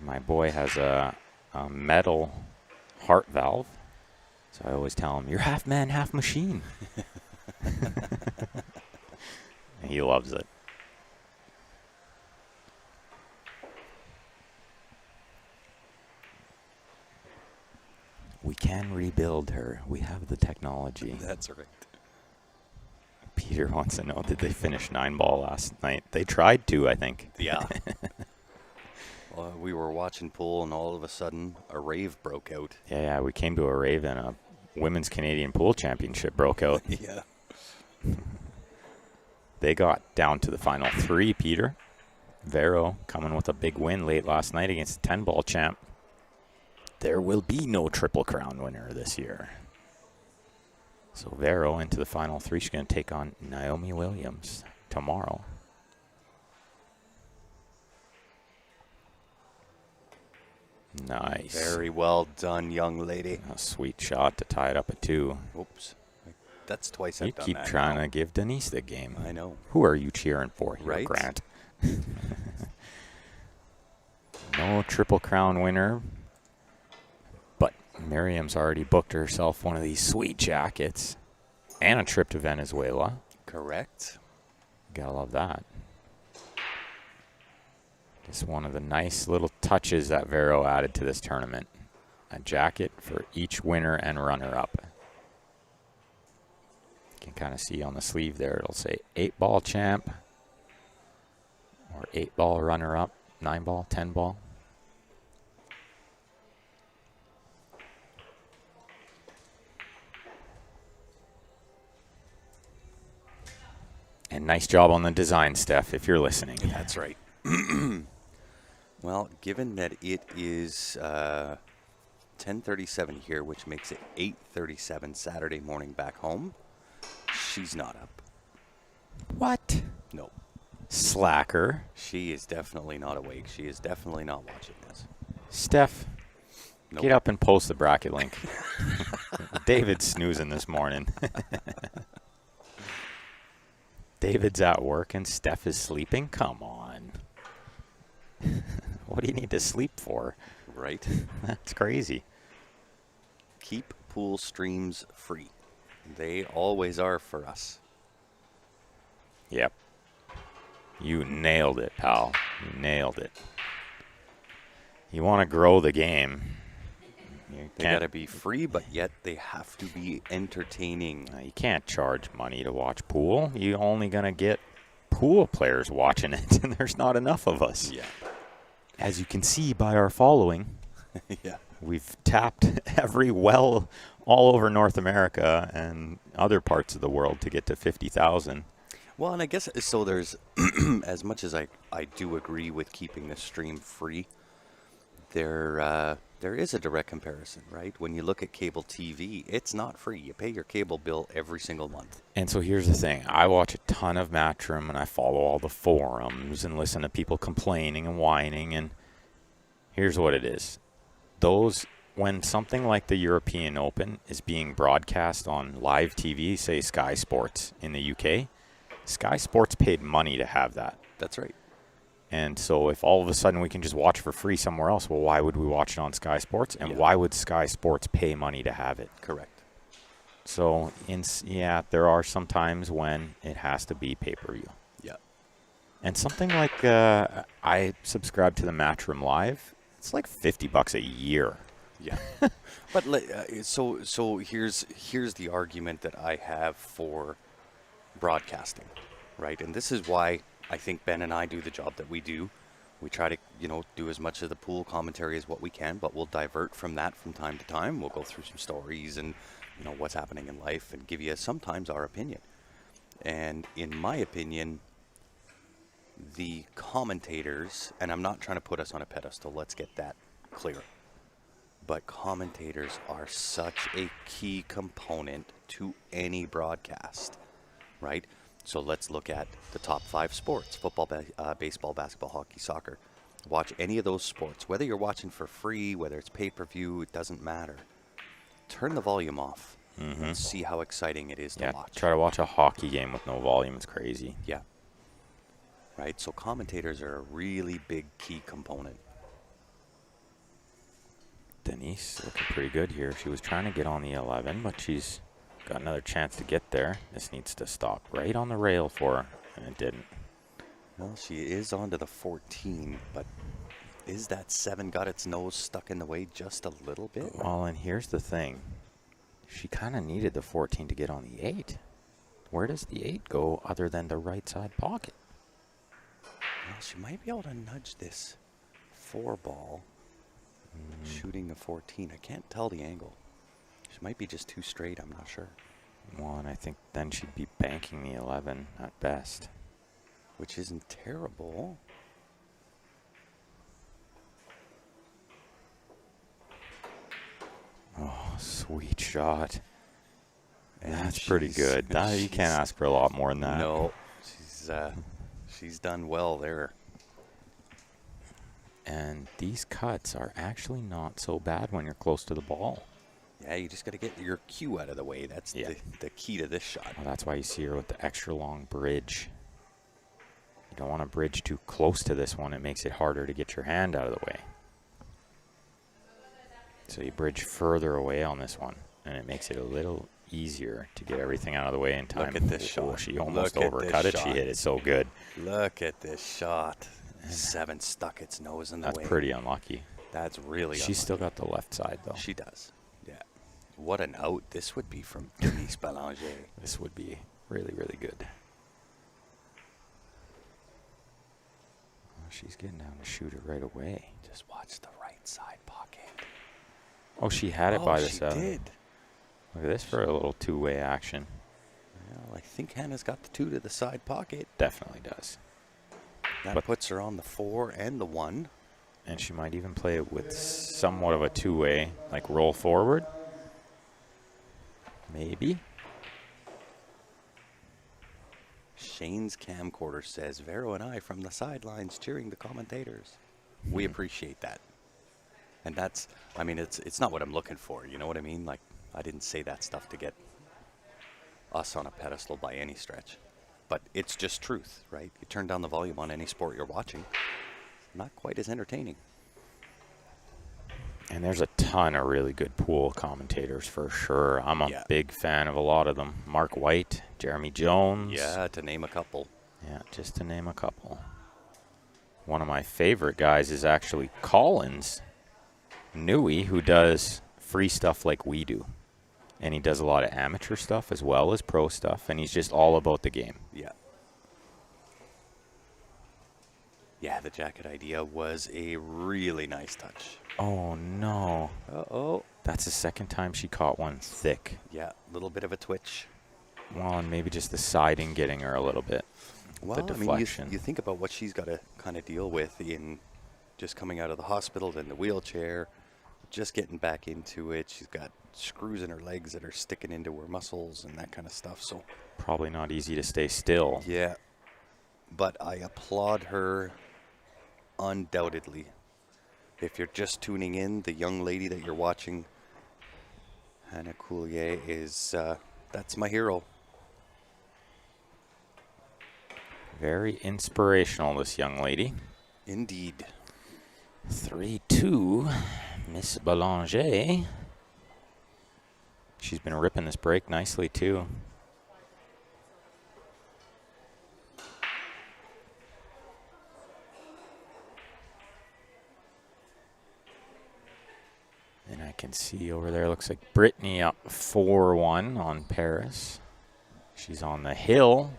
S2: My boy has a metal heart valve. So I always tell him, you're half man, half machine. And he loves it. We can rebuild her. We have the technology.
S1: That's right.
S2: Peter wants to know, did they finish 9-ball last night? They tried to, I think.
S1: Yeah. We were watching pool, and all of a sudden, a rave broke out.
S2: Yeah, we came to a rave, and a Women's Canadian Pool Championship broke out.
S1: Yeah.
S2: They got down to the final 3, Peter. Vero coming with a big win late last night against the 10-ball champ. There will be no Triple Crown winner this year. So Vero into the final 3. She's going to take on Naomi Williams tomorrow. Nice.
S1: Very well done, young lady.
S2: A sweet shot to tie it up at 2.
S1: Oops. That's twice
S2: You
S1: I've done
S2: keep
S1: that.
S2: trying to give Denise the game.
S1: I know.
S2: Who are you cheering for here,
S1: Right?
S2: Grant? No Triple Crown winner. But Miriam's already booked herself one of these sweet jackets and a trip to Venezuela.
S1: Correct.
S2: Gotta love that. Just one of the nice little touches that Vero added to this tournament. A jacket for each winner and runner-up. You can kind of see on the sleeve there, it'll say 8-ball champ or 8-ball runner-up, 9-ball, 10-ball. And nice job on the design, Steph, if you're listening.
S1: That's right. Well, given that it is 10:37 here, which makes it 8:37 Saturday morning back home, she's not up.
S2: What?
S1: No.
S2: Slacker.
S1: She is definitely not awake. She is definitely not watching this.
S2: Steph,
S1: Nope.
S2: get up and post the bracket link. David's snoozing this morning. David's at work and Steph is sleeping? Come on. What do you need to sleep for?
S1: Right?
S2: That's crazy.
S1: Keep pool streams free. They always are for us.
S2: Yep. You nailed it, pal. You nailed it. You want to grow the game.
S1: They got to be free, but yet they have to be entertaining.
S2: You can't charge money to watch pool. You're only going to get pool players watching it, and there's not enough of us.
S1: Yeah.
S2: As you can see by our following,
S1: Yeah.
S2: we've tapped every well all over North America and other parts of the world to get to 50,000.
S1: Well, and I guess so there's, as much as I do agree with keeping the stream free, there is a direct comparison, right? When you look at cable TV, it's not free. You pay your cable bill every single month.
S2: And so here's the thing. I watch a ton of Matchroom, and I follow all the forums and listen to people complaining and whining. And here's what it is. When something like the European Open is being broadcast on live TV, say Sky Sports in the UK, Sky Sports paid money to have that.
S1: That's right.
S2: And so if all of a sudden we can just watch for free somewhere else, well, why would we watch it on Sky Sports? And why would Sky Sports pay money to have it?
S1: Correct.
S2: So, there are some times when it has to be pay-per-view.
S1: Yeah.
S2: And something like I subscribe to the Matchroom Live. It's like $50 a year.
S1: Yeah. But so here's the argument that I have for broadcasting, right? And this is why I think Ben and I do the job that we do. We try to, do as much of the pool commentary as what we can, but we'll divert from that from time to time. We'll go through some stories and, what's happening in life and give you sometimes our opinion. And in my opinion, the commentators, and I'm not trying to put us on a pedestal, let's get that clear. But commentators are such a key component to any broadcast, right? So let's look at the top 5 sports: football, baseball, basketball, hockey, soccer. Watch any of those sports, whether you're watching for free, whether it's pay-per-view, it doesn't matter. Turn the volume off and see how exciting it is to watch.
S2: Try to watch a hockey game with no volume. It's crazy.
S1: Yeah. Right? So commentators are a really big key component.
S2: Denise looking pretty good here. She was trying to get on the 11, but she's got another chance to get there. This needs to stop right on the rail for her, and it didn't.
S1: Well, she is onto the 14, but is that 7 got its nose stuck in the way just a little bit?
S2: Well, and here's the thing. She kind of needed the 14 to get on the 8. Where does the 8 go other than the right side pocket?
S1: Well, she might be able to nudge this 4 ball. Shooting the 14. I can't tell the angle. She might be just too straight. I'm not sure.
S2: Well, and I think then she'd be banking the 11 at best.
S1: Which isn't terrible.
S2: Oh, sweet shot.
S1: And
S2: That's pretty good. You can't ask for a lot more than that.
S1: No, she's done well there.
S2: And these cuts are actually not so bad when you're close to the ball.
S1: Yeah, you just got to get your cue out of the way. That's the key to this shot.
S2: Well, that's why you see her with the extra long bridge. You don't want to bridge too close to this one. It makes it harder to get your hand out of the way. So you bridge further away on this one, and it makes it a little easier to get everything out of the way in time.
S1: Look at this shot.
S2: She almost overcut it. She hit it so good.
S1: Look at this shot. 7 stuck its nose in the way.
S2: That's pretty unlucky.
S1: That's really
S2: She's still got the left side, though.
S1: She does. Yeah. What an out this would be from Denise Belanger.
S2: This would be really, really good. Oh, she's getting down to shoot it right away.
S1: Just watch the right side pocket.
S2: Oh, she had it by the 7.
S1: She did.
S2: Look at this for a little two-way action.
S1: Well, I think Hannah's got the 2 to the side pocket.
S2: Definitely does.
S1: That puts her on the 4 and the 1.
S2: And she might even play it with somewhat of a two-way, like roll forward. Maybe.
S1: Shane's camcorder says, Vero and I from the sidelines cheering the commentators. We appreciate that. And that's, I mean, it's not what I'm looking for. You know what I mean? Like, I didn't say that stuff to get us on a pedestal by any stretch. But it's just truth, right? You turn down the volume on any sport you're watching, not quite as entertaining.
S2: And there's a ton of really good pool commentators for sure. I'm a big fan of a lot of them. Mark White, Jeremy Jones.
S1: Yeah, to name a couple.
S2: Yeah, just to name a couple. One of my favorite guys is actually Collins Newey, who does free stuff like we do. And he does a lot of amateur stuff as well as pro stuff, and he's just all about the game.
S1: Yeah. Yeah, the jacket idea was a really nice touch.
S2: Oh, no.
S1: Uh-oh.
S2: That's the second time she caught one thick.
S1: Yeah, a little bit of a twitch.
S2: Well, and maybe just the siding getting her a little bit.
S1: Well,
S2: the deflection.
S1: I mean, you think about what she's got to kind of deal with in just coming out of the hospital, then the wheelchair, just getting back into it. She's got screws in her legs that are sticking into her muscles and that kind of stuff. So
S2: probably not easy to stay still.
S1: Yeah, but I applaud her undoubtedly. If you're just tuning in, the young lady that you're watching, Hannah Cuillerier, is that's my hero.
S2: Very inspirational, this young lady.
S1: Indeed.
S2: 3-2, Miss Belanger. She's been ripping this break nicely, too. And I can see over there, looks like Brittany up 4-1 on Paris. She's on the hill.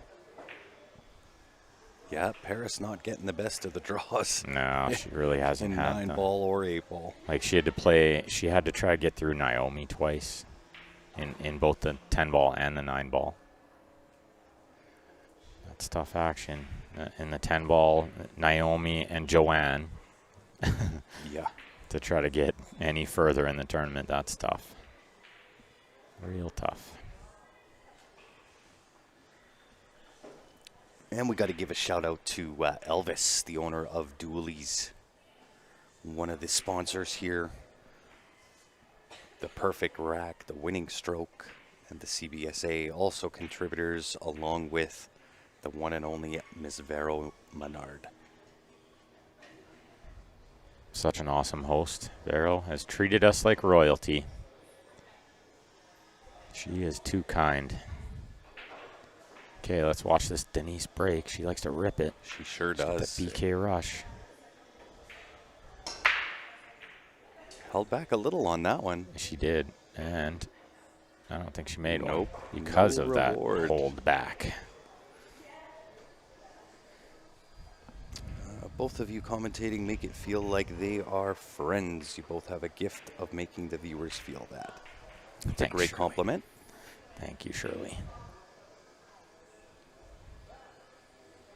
S1: Yeah, Paris not getting the best of the draws.
S2: No, she really hasn't
S1: in
S2: had
S1: 9-ball or 8-ball.
S2: Like she had to try to get through Naomi twice in both the 10-ball and the 9-ball. That's tough action. In the 10-ball, Naomi and Joanne.
S1: Yeah.
S2: To try to get any further in the tournament, that's tough. Real tough.
S1: And we got to give a shout out to Elvis, the owner of Dooley's, one of the sponsors here. The Perfect Rack, the Winning Stroke, and the CBSA, also contributors, along with the one and only Ms. Vero Menard.
S2: Such an awesome host. Vero has treated us like royalty. She is too kind. Okay, let's watch this Denise break. She likes to rip it.
S1: She sure
S2: She's got
S1: does.
S2: that BK rush.
S1: Held back a little on that one.
S2: She did, and I don't think she made
S1: Nope.
S2: one because
S1: No
S2: of that
S1: reward.
S2: hold back.
S1: Both of you commentating make it feel like they are friends. You both have a gift of making the viewers feel that. It's a great
S2: Shirley.
S1: compliment.
S2: Thank you, Shirley.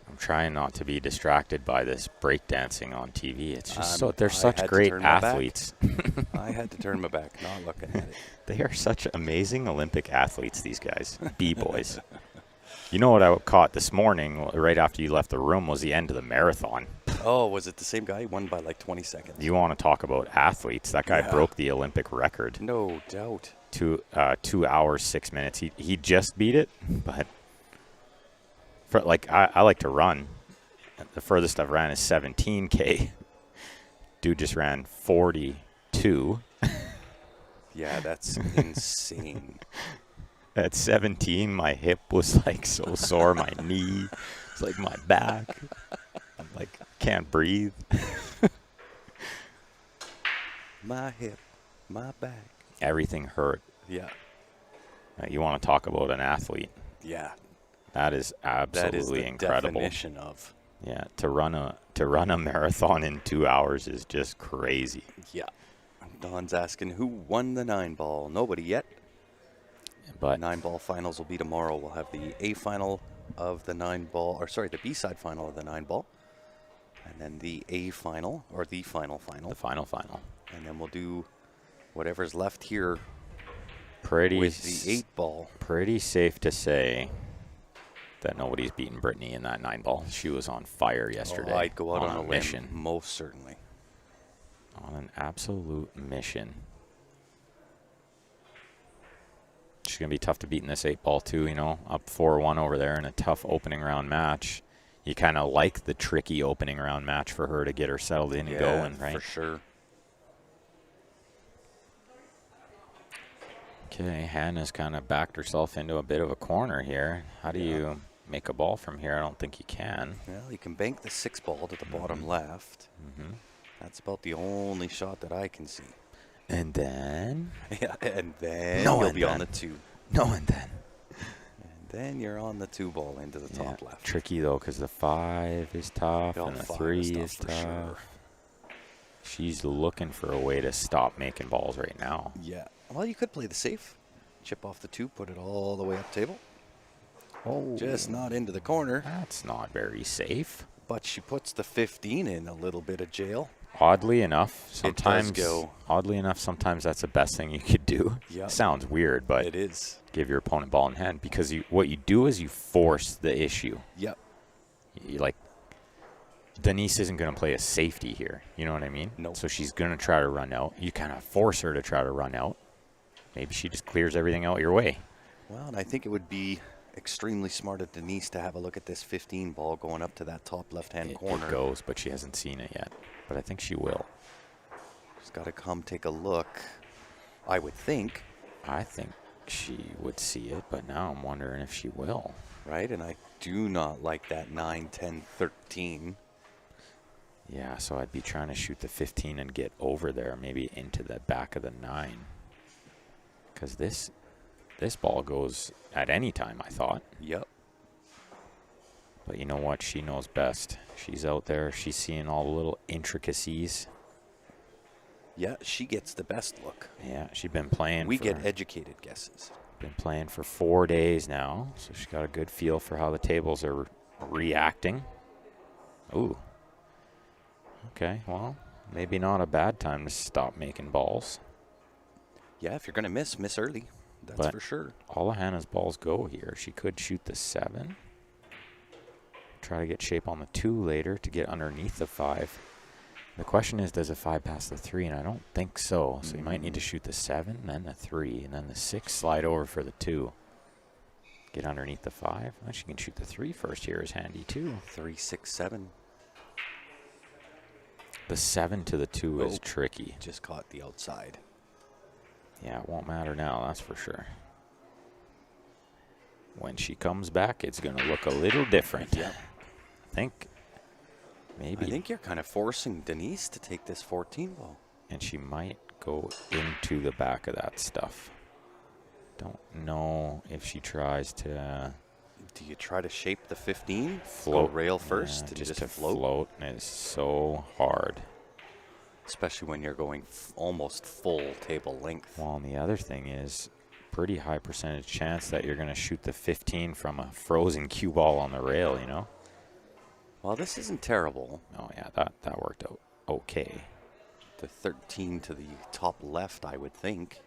S2: I'm trying not to be distracted by this breakdancing on TV. It's just they're
S1: I
S2: such
S1: had to
S2: great
S1: turn my back.
S2: athletes.
S1: I had to turn my back, not looking at it.
S2: They are such amazing Olympic athletes, these guys, B-boys. You know what I caught this morning, right after you left the room, was the end of the marathon.
S1: Oh, was it the same guy? He won by like 20 seconds.
S2: You want to talk about athletes? That guy
S1: Yeah.
S2: broke the Olympic record.
S1: No doubt.
S2: 2 hours, 6 minutes. He just beat it, but for I like to run. The furthest I've ran is 17K. Dude just ran 42.
S1: Yeah, that's insane.
S2: At 17, my hip was like so sore, my knee, it's like my back. I'm like, can't breathe.
S1: My hip, my back.
S2: Everything hurt.
S1: Yeah,
S2: You want to talk about an athlete?
S1: yeah.
S2: That is
S1: That is
S2: absolutely
S1: the
S2: incredible.
S1: definition of.
S2: Yeah, to run a marathon in 2 hours is just crazy.
S1: Yeah. Don's asking who won the 9-ball. Nobody yet.
S2: But
S1: 9-ball finals will be tomorrow. We'll have the A final of the 9-ball, or sorry, the B-side final of the 9-ball, and then the A final, or the final.
S2: the final.
S1: And then we'll do whatever's left here
S2: Pretty
S1: with the 8-ball.
S2: Pretty safe to say that nobody's beaten Brittany in that 9-ball. She was on fire yesterday.
S1: Oh, I'd go out on a
S2: mission.
S1: limb, most certainly.
S2: On an absolute mission. She's going to be tough to beat in this 8-ball too, up 4-1 over there in a tough opening round match. You kind of like the tricky opening round match for her to get her settled in and going, right?
S1: For sure.
S2: Okay, Hannah's kind of backed herself into a bit of a corner here. How do you make a ball from here? I don't think you can.
S1: Well, you can bank the 6-ball to the bottom left.
S2: Mm-hmm.
S1: That's about the only shot that I can see.
S2: And then?
S1: Yeah, and then
S2: No,
S1: you'll
S2: and
S1: be
S2: then.
S1: on the 2.
S2: No, and then.
S1: And then you're on the 2-ball into the top left.
S2: Tricky, though, because the 5 is tough
S1: Oh,
S2: and the
S1: 5
S2: 3
S1: is tough
S2: is
S1: for
S2: tough.
S1: sure.
S2: She's looking for a way to stop making balls right now.
S1: Yeah. Well, you could play the safe. Chip off the 2, put it all the way up table.
S2: Oh,
S1: Just not into the corner.
S2: that's not very safe.
S1: But she puts the 15 in a little bit of jail.
S2: Oddly enough, sometimes
S1: go.
S2: sometimes that's the best thing you could do.
S1: Yep.
S2: Sounds weird, but
S1: It is.
S2: give your opponent ball in hand, because what you do is you force the issue.
S1: Yep.
S2: Denise isn't going to play a safety here. You know what I mean?
S1: Nope.
S2: So she's going to try to run out. You kind of force her to try to run out. Maybe she just clears everything out your way.
S1: Well, and I think it would be extremely smart of Denise to have a look at this 15 ball going up to that top left-hand corner.
S2: It goes, but she hasn't seen it yet. But I think she will.
S1: She's got to come take a look, I would think.
S2: I think she would see it, but now I'm wondering if she will.
S1: Right? And I do not like that 9, 10, 13.
S2: Yeah, so I'd be trying to shoot the 15 and get over there, maybe into the back of the 9. Because this ball goes at any time, I thought.
S1: Yep.
S2: But you know what? She knows best. She's out there. She's seeing all the little intricacies.
S1: Yeah, she gets the best look.
S2: Yeah, she's been playing.
S1: We get educated guesses.
S2: Been playing for 4 days now, so she's got a good feel for how the tables are reacting. Ooh. Okay, well, maybe not a bad time to stop making balls.
S1: Yeah, if you're going to miss early. That's
S2: But
S1: for sure.
S2: all of Hannah's balls go here. She could shoot the 7. Try to get shape on the 2 later to get underneath the 5. The question is, does a 5 pass the 3? And I don't think so. So you might need to shoot the 7, then the 3, and then the 6 slide over for the 2. Get underneath the 5. Well, she can shoot the 3 first here is handy too.
S1: 3, 6, 7.
S2: The 7 to the 2 is tricky.
S1: Just caught the outside.
S2: Yeah, it won't matter now, that's for sure. When she comes back, it's going to look a little different.
S1: Yep.
S2: I think
S1: you're kind of forcing Denise to take this 14 ball.
S2: And she might go into the back of that stuff. Don't know if she tries to...
S1: Do you try to shape the 15?
S2: Float.
S1: Go rail first and
S2: just
S1: just
S2: to
S1: float?
S2: is so hard.
S1: Especially when you're going almost full table length.
S2: Well, and the other thing is pretty high percentage chance that you're going to shoot the 15 from a frozen cue ball on the rail, you know?
S1: Well, this isn't terrible.
S2: Oh, yeah, that worked out okay.
S1: The 13 to the top left, I would think.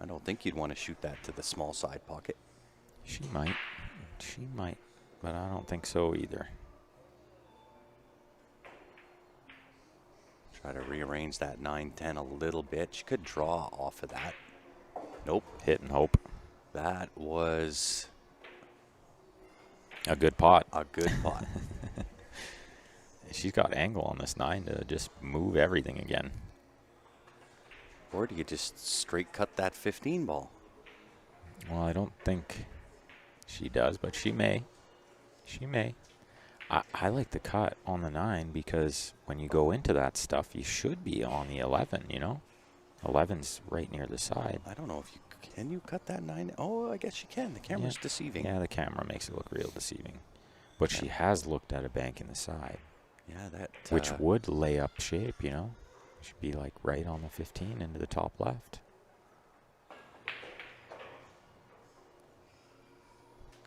S1: I don't think you'd want to shoot that to the small side pocket.
S2: She might, but I don't think so either.
S1: Try to rearrange that 9-10 a little bit. She could draw off of that. Nope.
S2: Hit and hope.
S1: That was
S2: a good pot.
S1: A good pot.
S2: She's got angle on this 9 to just move everything again.
S1: Or do you just straight cut that 15 ball?
S2: Well, I don't think she does, but she may. She may. I like the cut on the 9 because when you go into that stuff, you should be on the 11, you know? 11's right near the side.
S1: I don't know if you can you cut that 9. Oh, I guess you can. The camera's deceiving.
S2: Yeah, the camera makes it look real deceiving. But she has looked at a bank in the side.
S1: Yeah, that
S2: which would lay up shape, you know? Should be like right on the 15 into the top left.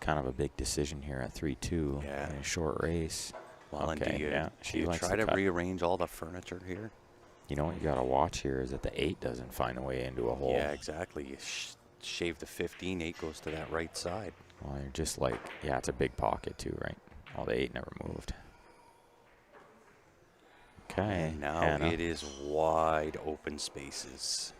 S2: Kind of a big decision here at 3-2 in a short race.
S1: Well, and do you try to rearrange all the furniture here?
S2: You know what you got to watch here is that the 8 doesn't find a way into a hole.
S1: Yeah, exactly. You shave the 15, 8 goes to that right side.
S2: Well, you're just like, yeah, it's a big pocket too, right? Oh, the 8 never moved. Okay.
S1: And now
S2: Hannah.
S1: It is wide open spaces.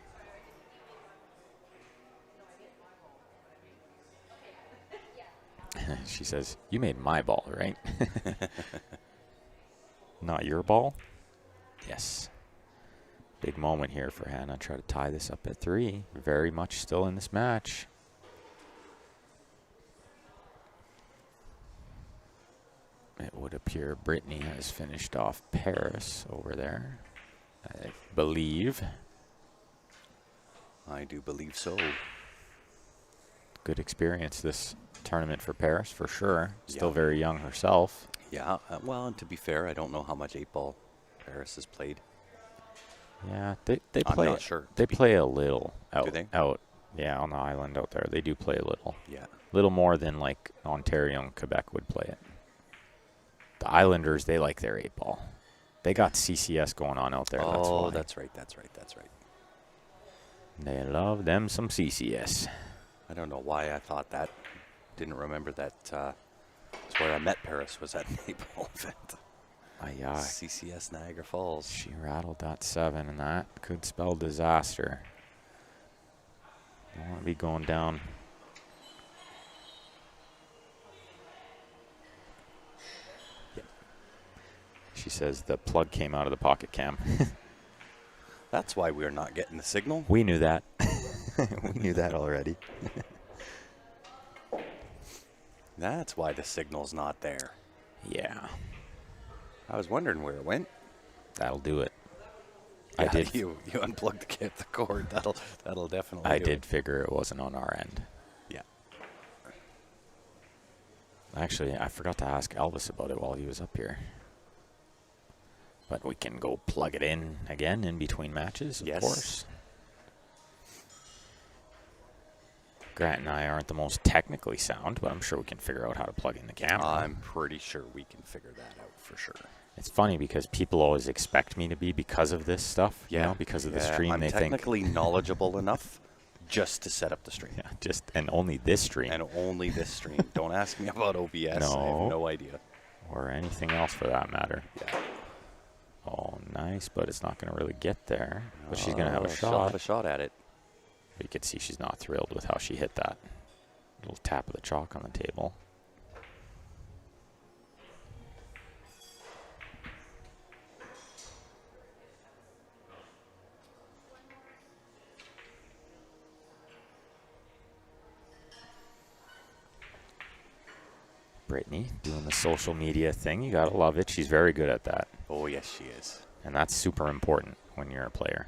S2: She says, "You made my ball, right?" Not your ball? Yes. Big moment here for Hannah. Try to tie this up at 3. Very much still in this match. It would appear Brittany has finished off Paris over there, I believe.
S1: I do believe so.
S2: Good experience this tournament for Paris, for sure. Still very young herself.
S1: Yeah, well, and to be fair, I don't know how much 8-ball Paris has played.
S2: Yeah, they play.
S1: I'm not sure.
S2: They play a little out.
S1: Do they?
S2: Out. Yeah, on the island out there, they do play a little.
S1: Yeah.
S2: Little more than like Ontario and Quebec would play it. The Islanders, they like their 8-ball. They got CCS going on out there.
S1: Oh, that's right. That's right.
S2: They love them some CCS.
S1: I don't know why I thought that. Didn't remember that. That's where I met Paris, was at an 8-ball event. CCS Niagara Falls.
S2: She rattled that 7, and that could spell disaster. Don't want to be going down.
S1: Yep.
S2: She says the plug came out of the pocket cam.
S1: That's why we're not getting the signal.
S2: We knew that. We knew that already.
S1: That's why the signal's not there.
S2: Yeah.
S1: I was wondering where it went.
S2: That'll do it.
S1: Yeah,
S2: I did.
S1: You unplugged the cord. That'll definitely.
S2: I
S1: do
S2: did
S1: it.
S2: figure it wasn't on our end.
S1: Yeah.
S2: Actually, I forgot to ask Elvis about it while he was up here. But we can go plug it in again in between matches, of course. Grant and I aren't the most technically sound, but I'm sure we can figure out how to plug in the camera.
S1: I'm pretty sure we can figure that out for sure.
S2: It's funny because people always expect me to be because of this stuff, you know, because of the stream.
S1: I'm
S2: they
S1: technically knowledgeable enough just to set up the stream.
S2: Yeah, and only this stream.
S1: And only this stream. Don't ask me about OBS.
S2: No.
S1: I have no idea.
S2: Or anything else for that matter.
S1: Yeah.
S2: Oh, nice, but it's not going to really get there. But she's going to have a
S1: She'll
S2: shot.
S1: have a shot at it.
S2: You can see she's not thrilled with how she hit that little tap of the chalk on the table. Brittany doing the social media thing. You got to love it. She's very good at that.
S1: Oh, yes, she is.
S2: And that's super important when you're a player.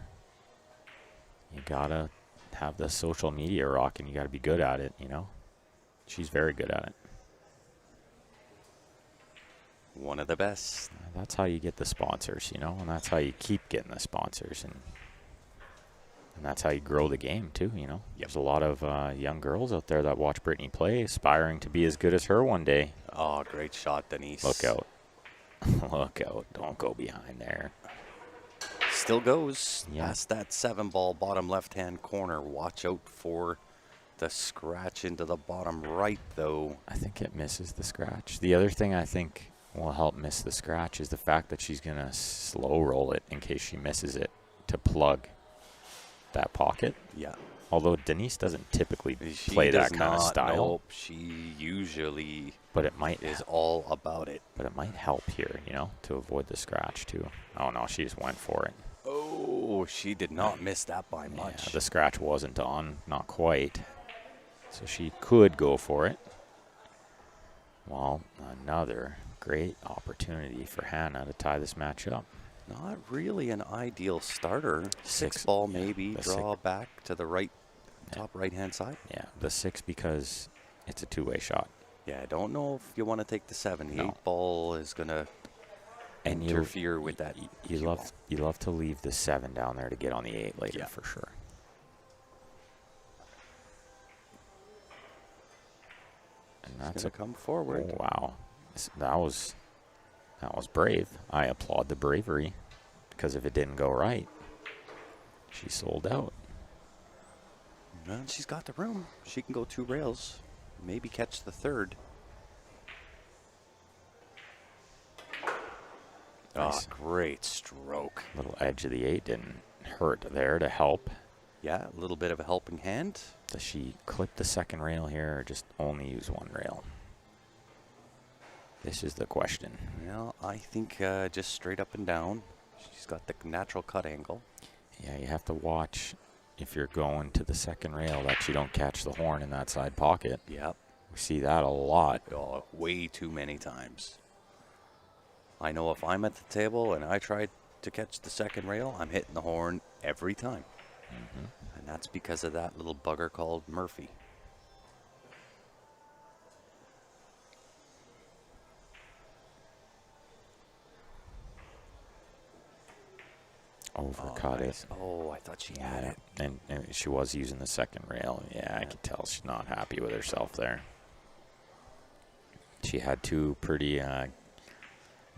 S2: You got to have the social media rock, and you got to be good at it, you know? She's very good at it.
S1: One of the best.
S2: That's how you get the sponsors, you know? And that's how you keep getting the sponsors. And that's how you grow the game, too, you know?
S1: Yep.
S2: There's a lot of young girls out there that watch Brittany play, aspiring to be as good as her one day.
S1: Oh, great shot, Denise.
S2: Look out. Look out. Don't go behind there.
S1: Still goes.
S2: Yeah.
S1: Past that 7-ball bottom left-hand corner. Watch out for the scratch into the bottom right, though.
S2: I think it misses the scratch. The other thing I think will help miss the scratch is the fact that she's going to slow roll it in case she misses it to plug that pocket.
S1: Yeah.
S2: Although Denise doesn't typically
S1: She
S2: play
S1: does
S2: that kind of
S1: not.
S2: style.
S1: Nope. She usually
S2: But it might
S1: is all about it.
S2: But it might help here, you know, to avoid the scratch too. Oh no, she just went for it.
S1: Oh, she did not miss that by much.
S2: Yeah, the scratch wasn't on, not quite. So she could go for it. Well, another great opportunity for Hannah to tie this match up.
S1: Not really an ideal starter.
S2: 6
S1: ball maybe.
S2: the
S1: Draw back to the right, top right-hand side.
S2: Yeah, the 6 because it's a two-way shot.
S1: Yeah, I don't know if you want to take the 7. The
S2: No.
S1: 8 ball is going to interfere with that.
S2: You love to leave the 7 down there to get on the 8 later,
S1: Yeah.
S2: for sure. And that's
S1: Going to come forward.
S2: Oh, wow. That was brave. I applaud the bravery, because if it didn't go right, she sold out.
S1: Well, she's got the room. She can go 2 rails. Maybe catch the 3rd.
S2: Nice.
S1: Oh, great stroke.
S2: Little edge of the 8 didn't hurt there to help.
S1: Yeah, a little bit of a helping hand.
S2: Does she clip the 2nd rail here or just only use 1 rail? This is the question.
S1: Well, I think just straight up and down. She's got the natural cut angle.
S2: Yeah, you have to watch if you're going to the 2nd rail that you don't catch the horn in that side pocket.
S1: Yep.
S2: We see that a lot.
S1: Oh, way too many times. I know if I'm at the table and I try to catch the 2nd rail, I'm hitting the horn every time.
S2: Mm-hmm.
S1: And that's because of that little bugger called Murphy.
S2: Overcut it.
S1: Oh, I thought she had it.
S2: And she was using the 2nd rail. Yeah, I could tell she's not happy with herself there. She had 2 pretty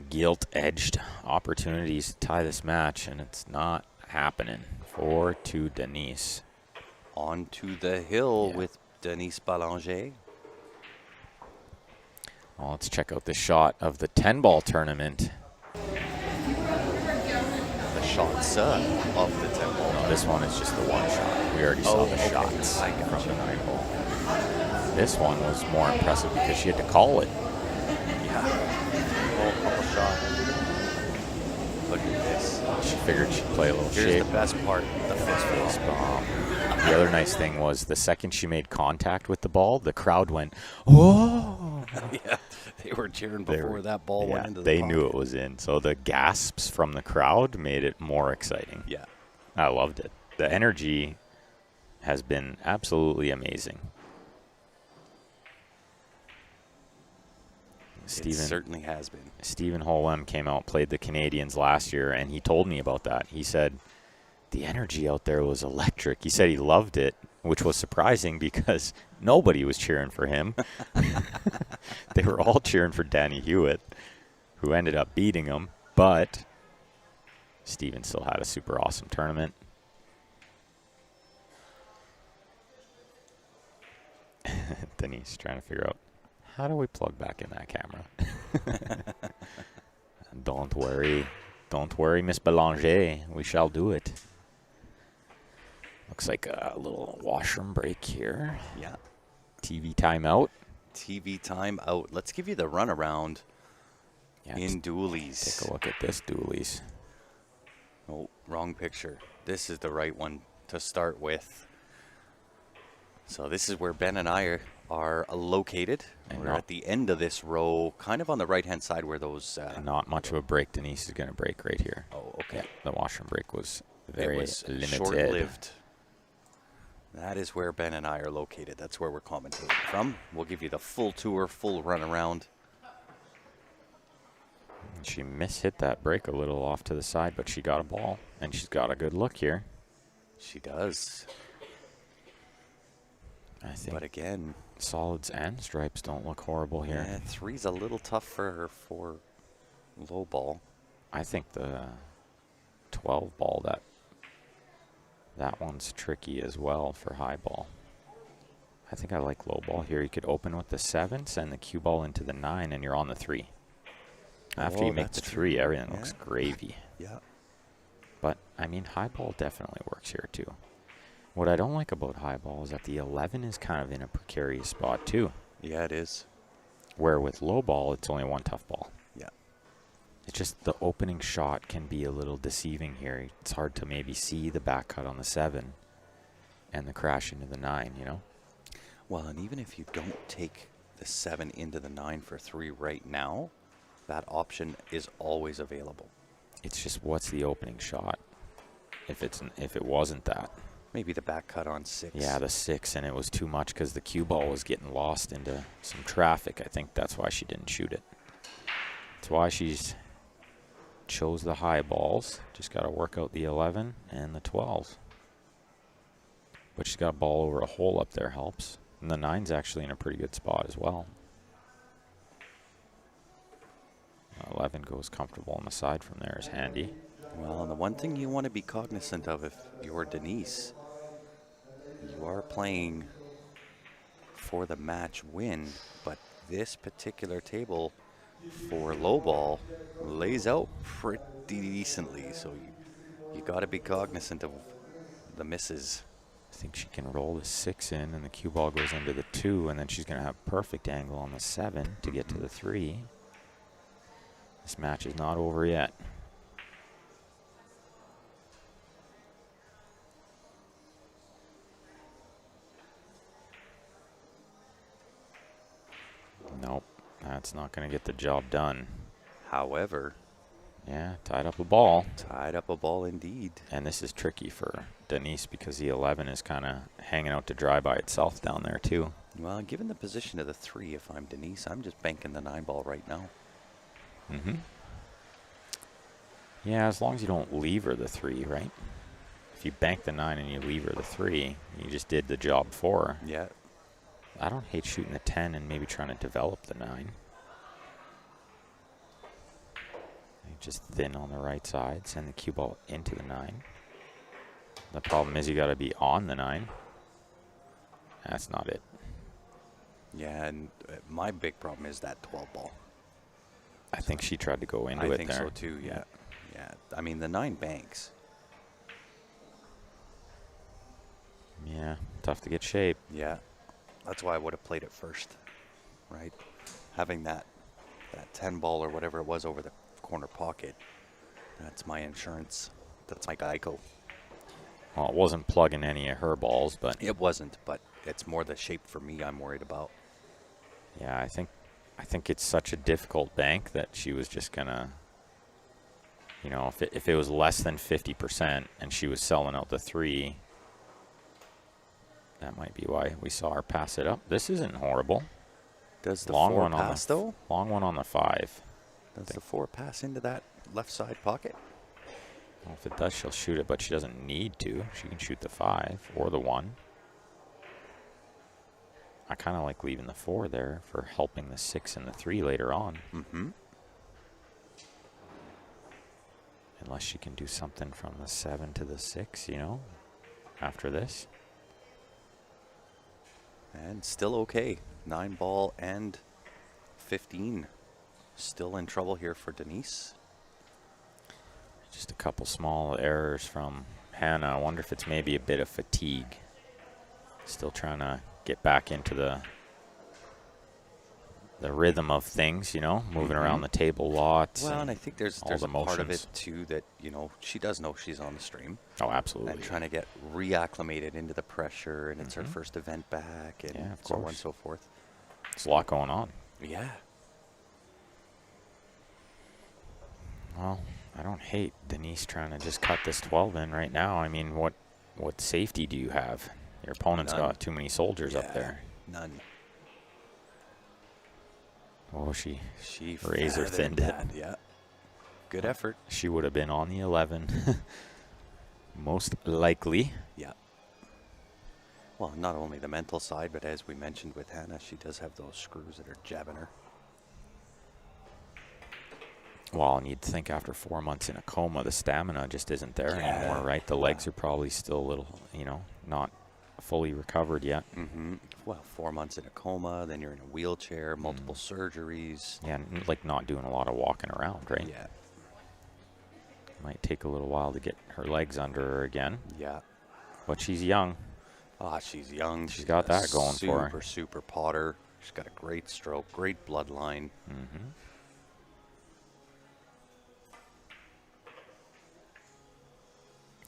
S2: gilt-edged opportunities to tie this match, and it's not happening. 4-2 Denise.
S1: On to the hill with Denise Ballanger.
S2: Well, let's check out the shot of the 10-ball tournament.
S1: The shots of the 10-ball.
S2: No, this one is just the 1 shot. We already saw the
S1: okay.
S2: shots
S1: I got
S2: from
S1: you.
S2: the 9-ball. This one was more impressive because she had to call it.
S1: Yeah. Oh, couple shots. Look at this.
S2: She figured she'd play a little
S1: Here's
S2: shape.
S1: the best part, the fist
S2: Bomb. The other nice thing was the second she made contact with the ball, the crowd went, "Whoa!"
S1: Yeah, they were cheering before that ball went into the
S2: they
S1: pocket.
S2: knew it was in. So the gasps from the crowd made it more exciting.
S1: Yeah.
S2: I loved it. The energy has been absolutely amazing.
S1: It certainly has been.
S2: Stephen Holm came out, played the Canadians last year, and he told me about that. He said the energy out there was electric. He said he loved it, which was surprising because nobody was cheering for him. They were all cheering for Danny Hewitt, who ended up beating him. But Stephen still had a super awesome tournament. Denise trying to figure out, how do we plug back in that camera? Don't worry, Miss Belanger. We shall do it. Looks like a little washroom break here.
S1: Yeah.
S2: TV timeout.
S1: TV time out. Let's give you the runaround in dualies.
S2: Take a look at this dualies.
S1: Oh, wrong picture. This is the right one to start with. So this is where Ben and I are located.
S2: And
S1: We're at the end of this row, kind of on the right-hand side where those...
S2: not much of a break. Denise is going to break right here.
S1: Oh, okay.
S2: Yeah, the washroom break was very limited.
S1: Short-lived. That is where Ben and I are located. That's where we're commentating from. We'll give you the full tour, full run around.
S2: She mishit that break a little off to the side, but she got a ball, and she's got a good look here.
S1: She does.
S2: I think.
S1: But again,
S2: solids and stripes don't look horrible here.
S1: Yeah, three's a little tough for her for low ball.
S2: I think the 12 ball, that one's tricky as well for high ball. I think I like low ball here. You could open with the 7, send the cue ball into the 9, and you're on the 3. After you make the 3, everything looks gravy.
S1: Yeah.
S2: But, I mean, high ball definitely works here, too. What I don't like about high ball is that the 11 is kind of in a precarious spot, too.
S1: Yeah, it is.
S2: Where with low ball, it's only one tough ball.
S1: Yeah.
S2: It's just the opening shot can be a little deceiving here. It's hard to maybe see the back cut on the 7 and the crash into the 9, you know?
S1: Well, and even if you don't take the 7 into the 9 for 3 right now, that option is always available.
S2: It's just what's the opening shot if it wasn't that.
S1: Maybe the back cut on 6.
S2: Yeah, the 6, and it was too much because the cue ball was getting lost into some traffic. I think that's why she didn't shoot it. That's why she's chose the high balls. Just got to work out the 11 and the 12. But she's got a ball over a hole up there, helps. And the 9's actually in a pretty good spot as well. 11 goes comfortable on the side from there is handy.
S1: Well, and the one thing you want to be cognizant of if you're Denise, you are playing for the match win, but this particular table for low ball lays out pretty decently, so you got to be cognizant of the misses.
S2: I think she can roll the 6 in, and the cue ball goes into the 2, and then she's going to have perfect angle on the 7 to get to the 3. This match is not over yet. Nope, that's not going to get the job done.
S1: However,
S2: yeah, tied up a ball.
S1: Tied up a ball indeed.
S2: And this is tricky for Denise because the 11 is kind of hanging out to dry by itself down there too.
S1: Well, given the position of the 3, if I'm Denise, I'm just banking the 9 ball right now.
S2: Mm-hmm. Yeah, as long as you don't leave her the 3, right? If you bank the 9 and you leave her the 3, you just did the job for her.
S1: Yeah.
S2: I don't hate shooting the 10 and maybe trying to develop the 9. Just thin on the right side, send the cue ball into the 9. The problem is you got to be on the 9. That's not it.
S1: Yeah, and my big problem is that 12 ball.
S2: I think she tried to go into it there.
S1: I think so too, yeah. Yeah, I mean, the 9 banks.
S2: Yeah, tough to get shape.
S1: Yeah, that's why I would have played it first, right? Having that 10 ball or whatever it was over the corner pocket That's my insurance. That's my Geico.
S2: Well, it wasn't plugging any of her balls, but
S1: It wasn't, but it's more the shape for me I'm worried about.
S2: yeah, I think it's such a difficult bank that she was just gonna, you know, if it was less than 50% and she was selling out the 3, that might be why we saw her pass it up. This isn't horrible.
S1: Does the
S2: Long
S1: 4
S2: one on
S1: pass,
S2: the
S1: though?
S2: long one on the 5.
S1: Does the 4 pass into that left side pocket?
S2: Well, if it does, she'll shoot it, but she doesn't need to. She can shoot the 5 or the 1. I kind of like leaving the 4 there for helping the 6 and the 3 later on.
S1: Mm-hmm.
S2: Unless she can do something from the 7 to the 6, you know, after this.
S1: And still okay. 9 ball and 15. Still in trouble here for Denise.
S2: Just a couple small errors from Hannah. I wonder if it's maybe a bit of fatigue. Still trying to get back into the rhythm of things, you know, moving around the table lots.
S1: Well, and I think there's
S2: all the
S1: a part of
S2: motions.
S1: it, too, that, you know, she does know she's on the stream.
S2: Oh, absolutely.
S1: And trying to get reacclimated into the pressure, and it's her first event back, and
S2: Yeah, of
S1: so on and
S2: course.
S1: so forth.
S2: There's a lot going on.
S1: Yeah.
S2: Well, I don't hate Denise trying to just cut this 12 in right now. I mean, what safety do you have? Your opponent's
S1: None.
S2: got too many soldiers up there.
S1: None.
S2: Oh, she
S1: She
S2: razor thinned it.
S1: that, yeah. Good effort.
S2: She would have been on the 11. Most likely.
S1: Yeah. Well, not only the mental side, but as we mentioned with Hannah, she does have those screws that are jabbing her.
S2: Well, and you'd think after 4 months in a coma, the stamina just isn't there anymore, right? The legs are probably still a little, you know, not fully recovered yet.
S1: Mm-hmm. Well, 4 months in a coma, then you're in a wheelchair, multiple surgeries.
S2: Yeah, and like not doing a lot of walking around, right?
S1: Yeah.
S2: Might take a little while to get her legs under her again.
S1: Yeah.
S2: But she's young.
S1: Ah, she's young.
S2: She's got that going for her.
S1: Super potter. She's got a great stroke, great bloodline.
S2: Mm-hmm.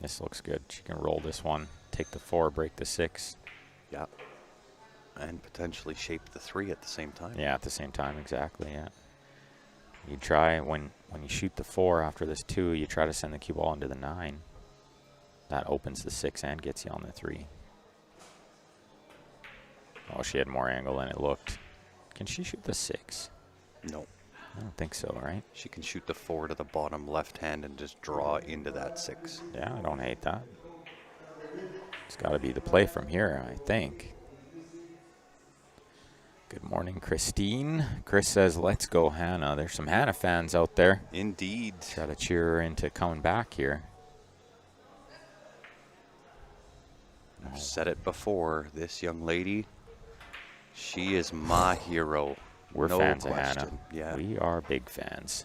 S2: This looks good. She can roll this one, take the 4, break the 6.
S1: Yeah. And potentially shape the 3 at the same time.
S2: Yeah, at the same time, exactly, yeah. You try, when you shoot the 4 after this 2, you try to send the cue ball into the 9. That opens the 6 and gets you on the 3. Oh, she had more angle than it looked. Can she shoot the 6?
S1: No.
S2: I don't think so, right?
S1: She can shoot the 4 to the bottom left hand and just draw into that 6.
S2: Yeah, I don't hate that. It's got to be the play from here, I think. Good morning, Christine. Chris says, let's go, Hannah. There's some Hannah fans out there.
S1: Indeed.
S2: Try to cheer her into coming back here.
S1: I've said it before. This young lady, she is my hero.
S2: We're
S1: no
S2: fans
S1: question.
S2: of Hannah.
S1: Yeah.
S2: We are big fans.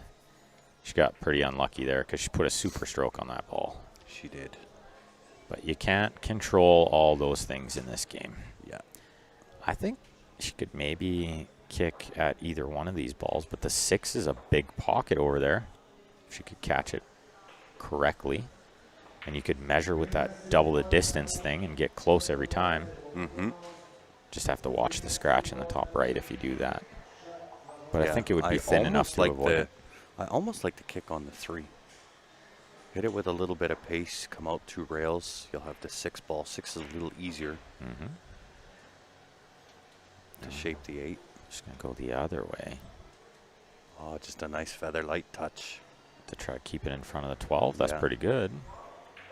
S2: She got pretty unlucky there because she put a super stroke on that ball.
S1: She did.
S2: But you can't control all those things in this game.
S1: Yeah.
S2: I think she could maybe kick at either one of these balls, but the 6 is a big pocket over there. She could catch it correctly. And you could measure with that double the distance thing and get close every time.
S1: Mm-hmm.
S2: Just have to watch the scratch in the top right if you do that. But
S1: Yeah,
S2: I think it would be thin enough to avoid it.
S1: I almost like the kick on the 3. Hit it with a little bit of pace, come out 2 rails. You'll have the 6 ball. 6 is a little easier to shape the 8.
S2: Just going to go the other way
S1: Oh, just a nice feather light touch.
S2: to try to keep it in front of the 12. That's
S1: Yeah.
S2: pretty good.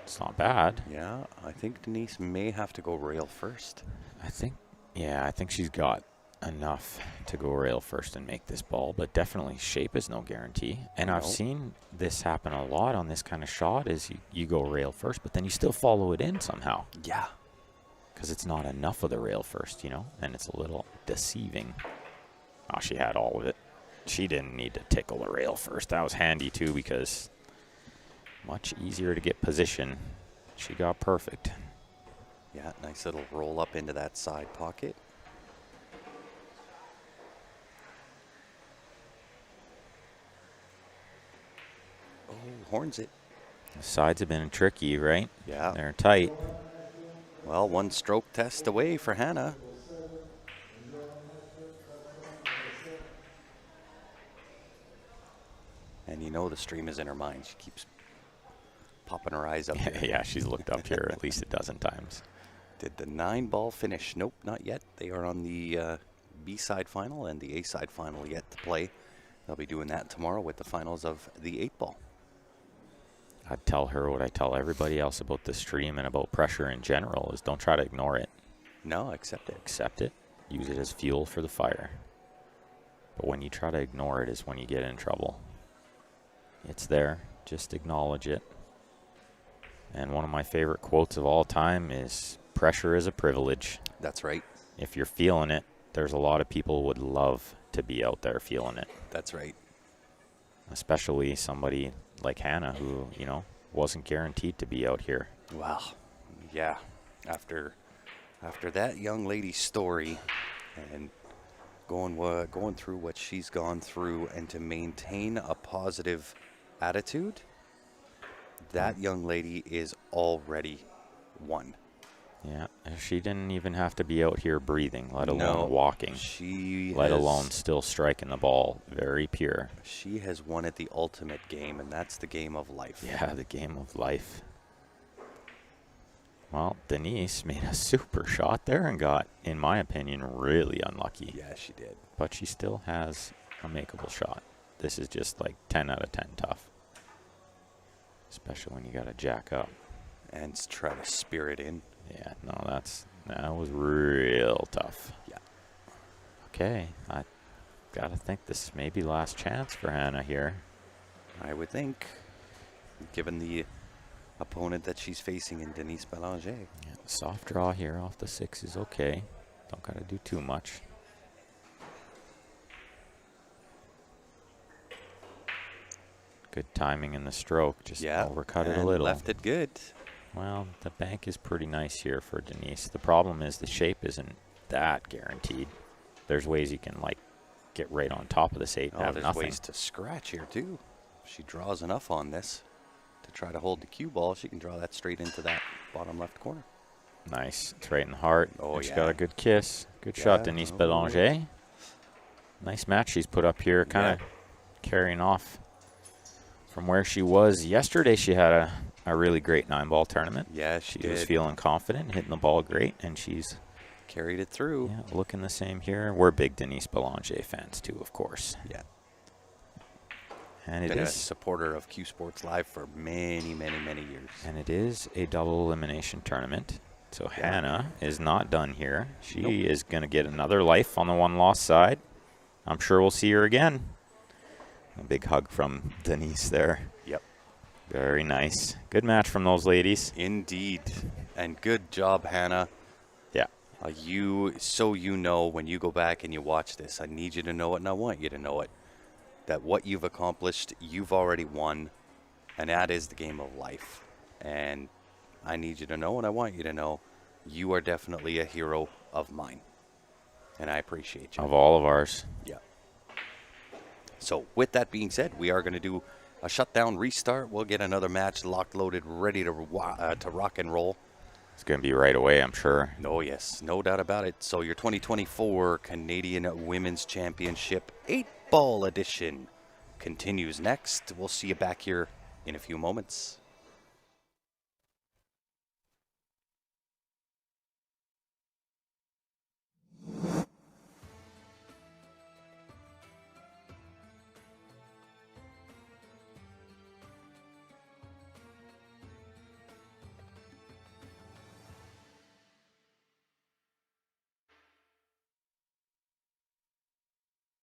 S2: It's not bad.
S1: Yeah, I think Denise may have to go rail first.
S2: I think she's got enough to go rail first and make this ball, but definitely shape is no guarantee. And I've
S1: No.
S2: seen this happen a lot on this kind of shot is you go rail first, but then you still follow it in somehow
S1: Yeah.
S2: because it's not enough of the rail first, you know, and it's a little deceiving. Oh, she had all of it. She didn't need to tickle the rail first. That was handy too because much easier to get position. She got perfect.
S1: Yeah, nice little roll up into that side pocket. Oh, horns it.
S2: The sides have been tricky, right?
S1: Yeah.
S2: They're tight.
S1: Well, one stroke test away for Hannah. And you know the stream is in her mind. She keeps popping her eyes up here.
S2: Yeah, she's looked up here at least a dozen times.
S1: Did the 9-ball finish? Nope, not yet. They are on the B-side final and the A-side final yet to play. They'll be doing that tomorrow with the finals of the 8-ball.
S2: I'd tell her what I tell everybody else about the stream and about pressure in general is don't try to ignore it.
S1: No, accept it.
S2: Accept it. Use it as fuel for the fire. But when you try to ignore it is when you get in trouble. It's there. Just acknowledge it. And one of my favorite quotes of all time is, pressure is a privilege.
S1: That's right.
S2: If you're feeling it, there's a lot of people who would love to be out there feeling it.
S1: That's right.
S2: Especially somebody like Hannah who, you know, wasn't guaranteed to be out here.
S1: Wow. Yeah. After that young lady's story and going through what she's gone through and to maintain a positive attitude, that young lady is already won.
S2: Yeah, she didn't even have to be out here breathing, let alone walking. Let alone still striking the ball very pure.
S1: She has won at the ultimate game, and that's the game of life.
S2: Yeah, the game of life. Well, Denise made a super shot there and got, in my opinion, really unlucky.
S1: Yeah, she did.
S2: But she still has a makeable shot. This is just like 10 out of 10 tough. Especially when you got to jack up.
S1: And try to spear it in.
S2: Yeah, no, that was real tough.
S1: Yeah.
S2: Okay, I gotta think this may be last chance for Hannah here.
S1: I would think, given the opponent that she's facing in Denise Belanger.
S2: Yeah, soft draw here off the 6 is okay. Don't gotta do too much. Good timing in the stroke, just overcut it a little.
S1: Left it good.
S2: Well, the bank is pretty nice here for Denise. The problem is the shape isn't that guaranteed. There's ways you can, like, get right on top of this 8 and have
S1: there's
S2: nothing.
S1: ways to scratch here, too. If she draws enough on this to try to hold the cue ball, she can draw that straight into that bottom left corner.
S2: Nice. It's right in the heart.
S1: Oh,
S2: She's got a good kiss. Good shot, Denise Belanger. Nice match she's put up here, kind of carrying off from where she was yesterday. She had a really great 9-ball tournament.
S1: Yeah, she
S2: was feeling confident, hitting the ball great, and she's
S1: carried it through.
S2: Yeah, looking the same here. We're big Denise Belanger fans too, of course.
S1: Yeah.
S2: And
S1: been a supporter of Q Sports Live for many, many, many years.
S2: And it is a double elimination tournament. So Hannah is not done here. She is going to get another life on the 1-loss side. I'm sure we'll see her again. A big hug from Denise there.
S1: Yep.
S2: Very nice. Good match from those ladies.
S1: Indeed. And good job, Hannah.
S2: Yeah.
S1: You know when you go back and you watch this, I need you to know it and I want you to know it, that what you've accomplished, you've already won, and that is the game of life. And I need you to know and I want you to know you are definitely a hero of mine. And I appreciate you.
S2: Of all of ours.
S1: Yeah. So with that being said, we are going to do a shutdown restart. We'll get another match locked, loaded, ready to rock and roll.
S2: It's going to be right away, I'm sure.
S1: Oh, yes. No doubt about it. So your 2024 Canadian Women's Championship 8-ball edition continues next. We'll see you back here in a few moments.